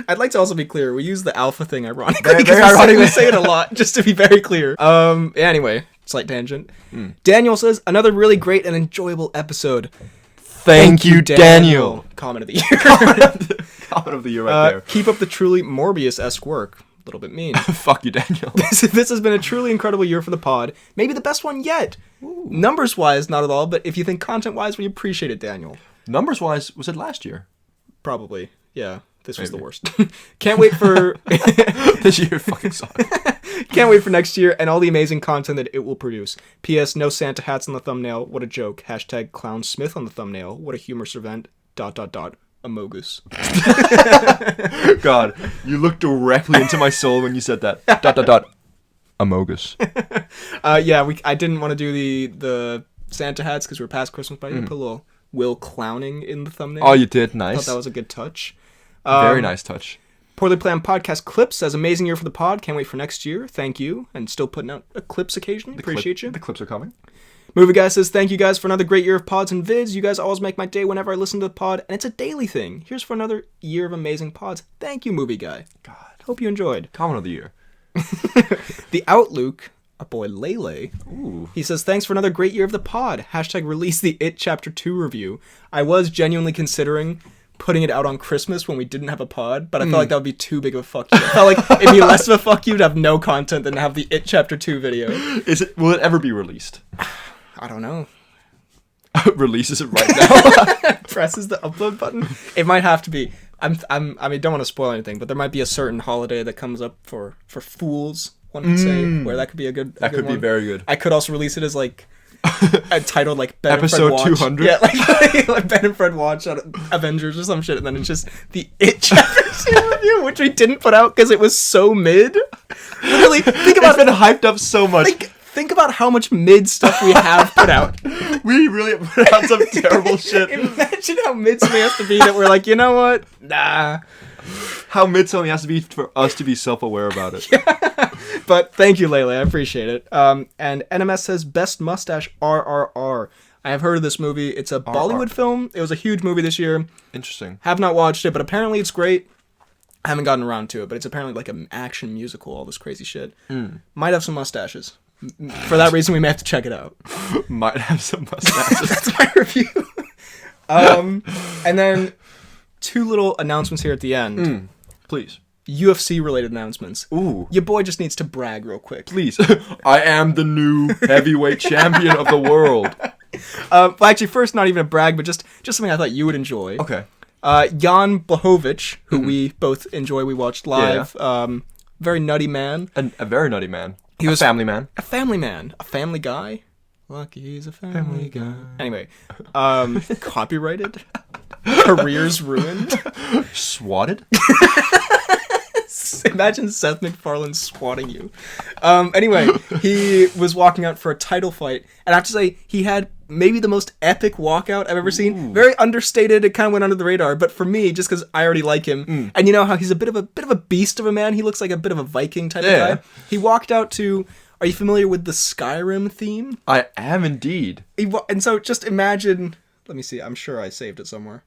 I'd like to also be clear. We use the alpha thing ironically. Very ironically. We say it a lot, just to be very clear. Anyway, slight tangent. Daniel says, another really great and enjoyable episode. Thank you, Daniel. Comment of the year. Comment of the year right there. Keep up the truly Morbius-esque work. A little bit mean. Fuck you, Daniel. This has been a truly incredible year for the pod. Maybe the best one yet. Numbers-wise, not at all, but if you think content-wise, we appreciate it, Daniel. Numbers-wise, was it last year? Probably. Yeah. This was the worst. Can't wait for... This year fucking sucked. Can't wait for next year and all the amazing content that it will produce. P.S. No Santa hats on the thumbnail. What a joke. Hashtag Clown Smith on the thumbnail. What a humorous event. ... Amogus. God, you looked directly into my soul when you said that. ... Amogus. Yeah, I didn't want to do the Santa hats because we're past Christmas, but I did put a little Will clowning in the thumbnail. Oh, you did? I Nice. thought that was a good touch. Very nice touch. Poorly Planned Podcast Clips says, amazing year for the pod. Can't wait for next year. Thank you. And still putting out clips occasionally. Appreciate you. The clips are coming. Movie Guy says, thank you guys for another great year of pods and vids. You guys always make my day whenever I listen to the pod, and it's a daily thing. Here's for another year of amazing pods. Thank you, Movie Guy. God. Hope you enjoyed. Comment of the year. The Outlook, our boy Lele, Ooh. he says, thanks for another great year of the pod. Hashtag release the It Chapter 2 review. I was genuinely considering putting it out on Christmas when we didn't have a pod, but I felt like that would be too big of a fuck you. I felt like it'd be less of a fuck you to have no content than to have the It Chapter 2 video. Will it ever be released? I don't know. Releases it right now. Presses the upload button. It might have to be. I mean, don't want to spoil anything, but there might be a certain holiday that comes up for fools, one could say, where that could be a good That could be very good. I could also release it as like titled like Ben Episode and Fred Watch. 200? Yeah, like Ben and Fred Watch on Avengers or some shit, and then it's just the It Chapter 2 review, which we didn't put out because it was so mid. Literally, think about It's been hyped up so much. Think about how much mid stuff we have put out. We really put out some terrible shit. Imagine how mid something has to be that we're like, you know what? Nah. How mid something has to be for us to be self-aware about it. Yeah. But thank you, Lele. I appreciate it. And NMS says, best mustache RRR. I have heard of this movie. It's a Bollywood film. It was a huge movie this year. Interesting. Have not watched it, but apparently it's great. I haven't gotten around to it, but it's apparently like an action musical, all this crazy shit. Might have some mustaches. For that reason, we may have to check it out. Might have some mustaches. That's my review. And then 2 little announcements here at the end. Please. UFC-related announcements. Ooh. Your boy just needs to brag real quick. Please. I am the new heavyweight champion of the world. Well, actually, first, not even a brag, but just something I thought you would enjoy. Okay. Jan Blachowicz, who we both enjoy, we watched live. Yeah. Very nutty man. A very nutty man. He was a family man. A family man. A family guy. Lucky he's a family guy. Anyway, copyrighted. Careers ruined. Swatted? Imagine Seth MacFarlane swatting you. Anyway, he was walking out for a title fight, and I have to say, he had maybe the most epic walkout I've ever seen. Very understated. It kind of went under the radar, but for me, just because I already like him, and you know how he's a bit of a beast of a man. He looks like a bit of a Viking type of guy. He walked out to. Are you familiar with the Skyrim theme? I am indeed. And so just imagine. Let me see. I'm sure I saved it somewhere.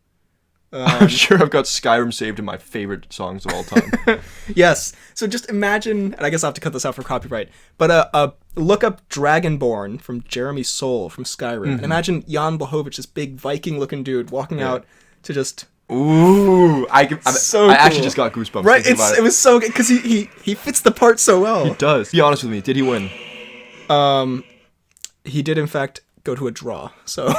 I'm sure I've got Skyrim saved in my favorite songs of all time. Yes. So just imagine, and I guess I'll have to cut this out for copyright, but look up Dragonborn from Jeremy Soule from Skyrim. And imagine Jan Blachowicz, this big Viking-looking dude, walking out to just... Ooh. I actually just got goosebumps. Right? It was so good, because he fits the part so well. He does. Be honest with me. Did he win? He did, in fact, go to a draw. So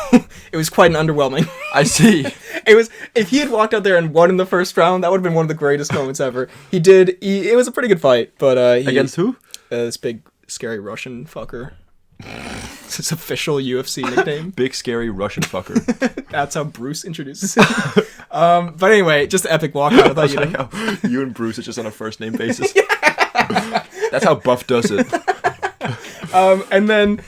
it was quite an underwhelming. I see. It was, if he had walked out there and won in the first round, that would have been one of the greatest moments ever. It was a pretty good fight, but Against who? This big scary Russian fucker. It's his official UFC nickname. Big scary Russian fucker. That's how Bruce introduces him. But anyway, just an epic walkout. I thought you know. How you and Bruce are just on a first name basis. That's how Buff does it. And then,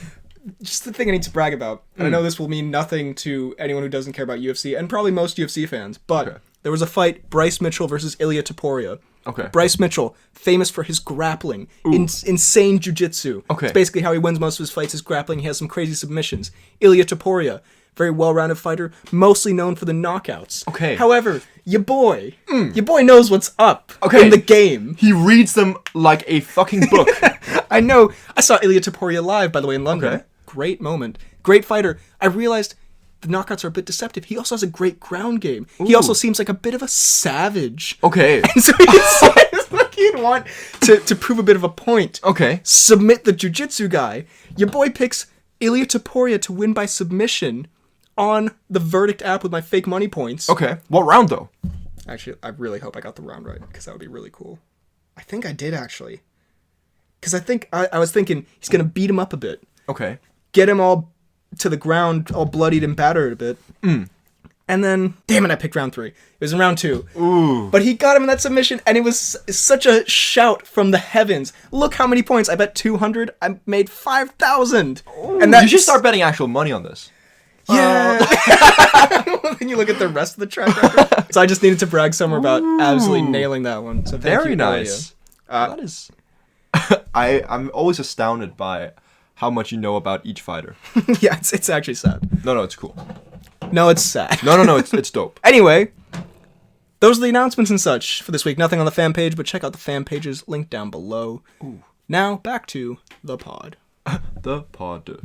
just the thing I need to brag about, and I know this will mean nothing to anyone who doesn't care about UFC, and probably most UFC fans, but there was a fight, Bryce Mitchell versus Ilia Topuria. Okay. Bryce Mitchell, famous for his grappling, insane jiu-jitsu. Okay. It's basically how he wins most of his fights, is grappling. He has some crazy submissions. Ilia Topuria, very well-rounded fighter, mostly known for the knockouts. Okay. However, your boy knows what's up in the game. He reads them like a fucking book. I know. I saw Ilia Topuria live, by the way, in London. Okay. Great moment. Great fighter. I realized the knockouts are a bit deceptive. He also has a great ground game. He also seems like a bit of a savage. Okay. And so it's like he'd want to prove a bit of a point. Okay. Submit the jiu-jitsu guy. Your boy picks Ilia Topuria to win by submission on the Verdict app with my fake money points. Okay. What round, though? Actually, I really hope I got the round right, because that would be really cool. I think I did, actually. Because I think I was thinking he's going to beat him up a bit. Okay. Get him all to the ground, all bloodied and battered a bit. And then, damn it, I picked round 3. It was in round 2. Ooh. But he got him in that submission, and it was such a shout from the heavens. Look how many points. I bet 200. I made 5,000. And You should start betting actual money on this. Yeah. Then you look at the rest of the track record. So I just needed to brag somewhere about absolutely nailing that one. So thank Very you, nice. Ilia. That is... I'm always astounded by how much you know about each fighter. Yeah, it's actually sad. No, it's cool. No, it's sad. No, it's dope. Anyway, those are the announcements and such for this week. Nothing on the fan page, but check out the fan pages linked down below. Ooh. Now, back to the pod. The pod.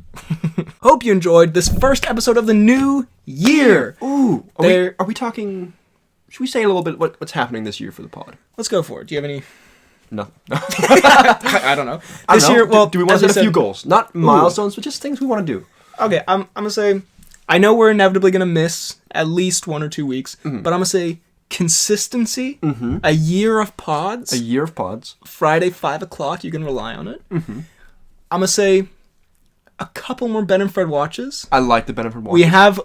Hope you enjoyed this first episode of the new year. Ooh. Are we talking... Should we say a little bit what's happening this year for the pod? Let's go for it. Do you have any... No. I don't know. This year, well, do we want as to we set a few said- goals? Not milestones, but just things we want to do. Okay, I'm going to say... I know we're inevitably going to miss at least 1 or 2 weeks, but I'm going to say consistency, a year of pods. A year of pods. Friday, 5 o'clock, you can rely on it. I'm going to say a couple more Ben and Fred watches. I like the benefit watch. We have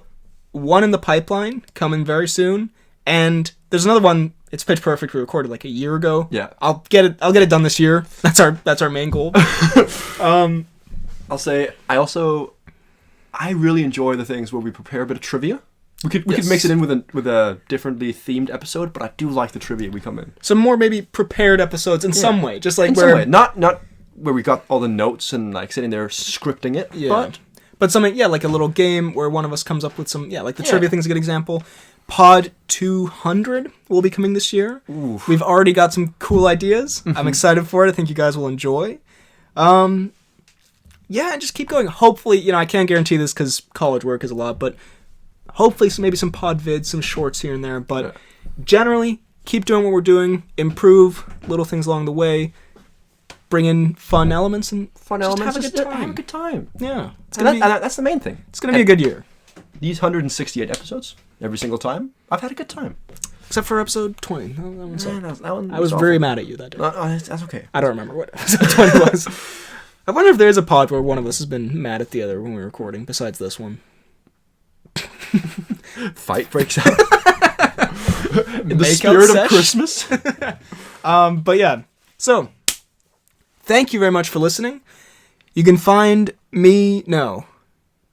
one in the pipeline coming very soon, and there's another one. It's Pitch Perfect. We recorded like a year ago. Yeah. I'll get it done this year. That's our main goal. I'll say I really enjoy the things where we prepare a bit of trivia. We could mix it in with a differently themed episode, but I do like the trivia we come in. Some more maybe prepared episodes in some way, just like In where some way. Not where we got all the notes and like sitting there scripting it. Yeah. But something, like a little game where one of us comes up with some, like the trivia thing's a good example. Pod 200 will be coming this year. Oof. We've already got some cool ideas. I'm excited for it. I think you guys will enjoy. Just keep going. Hopefully, I can't guarantee this because college work is a lot, but hopefully maybe some pod vids, some shorts here and there. But generally, keep doing what we're doing. Improve little things along the way. Bring in fun elements and have a good time. Yeah. And that's the main thing. It's going to be a good year. These 168 episodes, every single time, I've had a good time. Except for episode 20. No, that one sucked. That one I was very mad at you that day. That's okay. I don't remember what episode 20 was. I wonder if there's a pod where one of us has been mad at the other when we're recording, besides this one. Fight breaks out. In the Make-out spirit sesh? of Christmas. But yeah. So, thank you very much for listening. You can find me... No.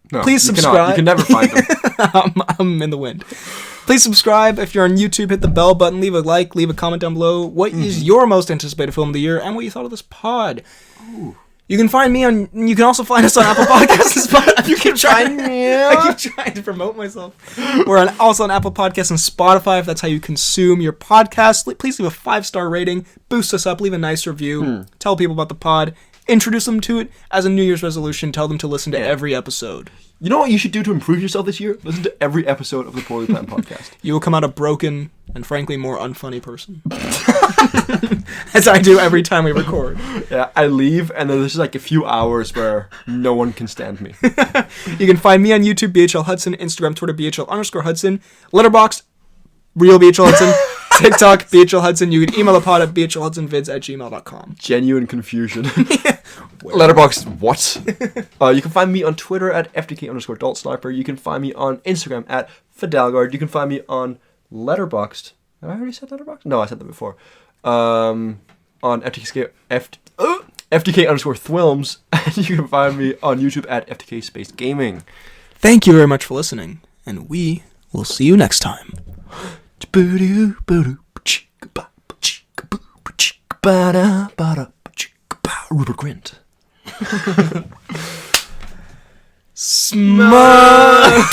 Please you subscribe. You can never find them. I'm in the wind. Please subscribe. If you're on YouTube, hit the bell button, leave a like, leave a comment down below. What is your most anticipated film of the year and what you thought of this pod? Ooh. You can find me on... You can also find us on Apple Podcasts and Spotify. You keep trying... I keep trying to promote myself. We're also on Apple Podcasts and Spotify if that's how you consume your podcast. Please leave a 5-star rating. Boost us up. Leave a nice review. Tell people about the pod. introduce them to it as a New Year's resolution. Tell them to listen to every episode. You know what you should do to improve yourself this year? Listen to every episode of the Poorly Planned podcast. You will come out a broken and frankly more unfunny person. As I do every time we record. Yeah, I leave and then there's like a few hours where no one can stand me. You can find me on YouTube, BHL Hudson, Instagram, Twitter, BHL_Hudson, Letterboxd, Real BHL Hudson, TikTok, BHL Hudson. You can email the pod at bhlhudsonvids@gmail.com. Genuine confusion. Letterboxd, what? You can find me on Twitter at FDK_DaltSniper. You can find me on Instagram at Fidelgard. You can find me on Letterboxd. Have I already said Letterboxd? No, I said that before. On FDK_Thwilms. And you can find me on YouTube at FDK Space Gaming. Thank you very much for listening, and we will see you next time. Rupert Grint. Smile.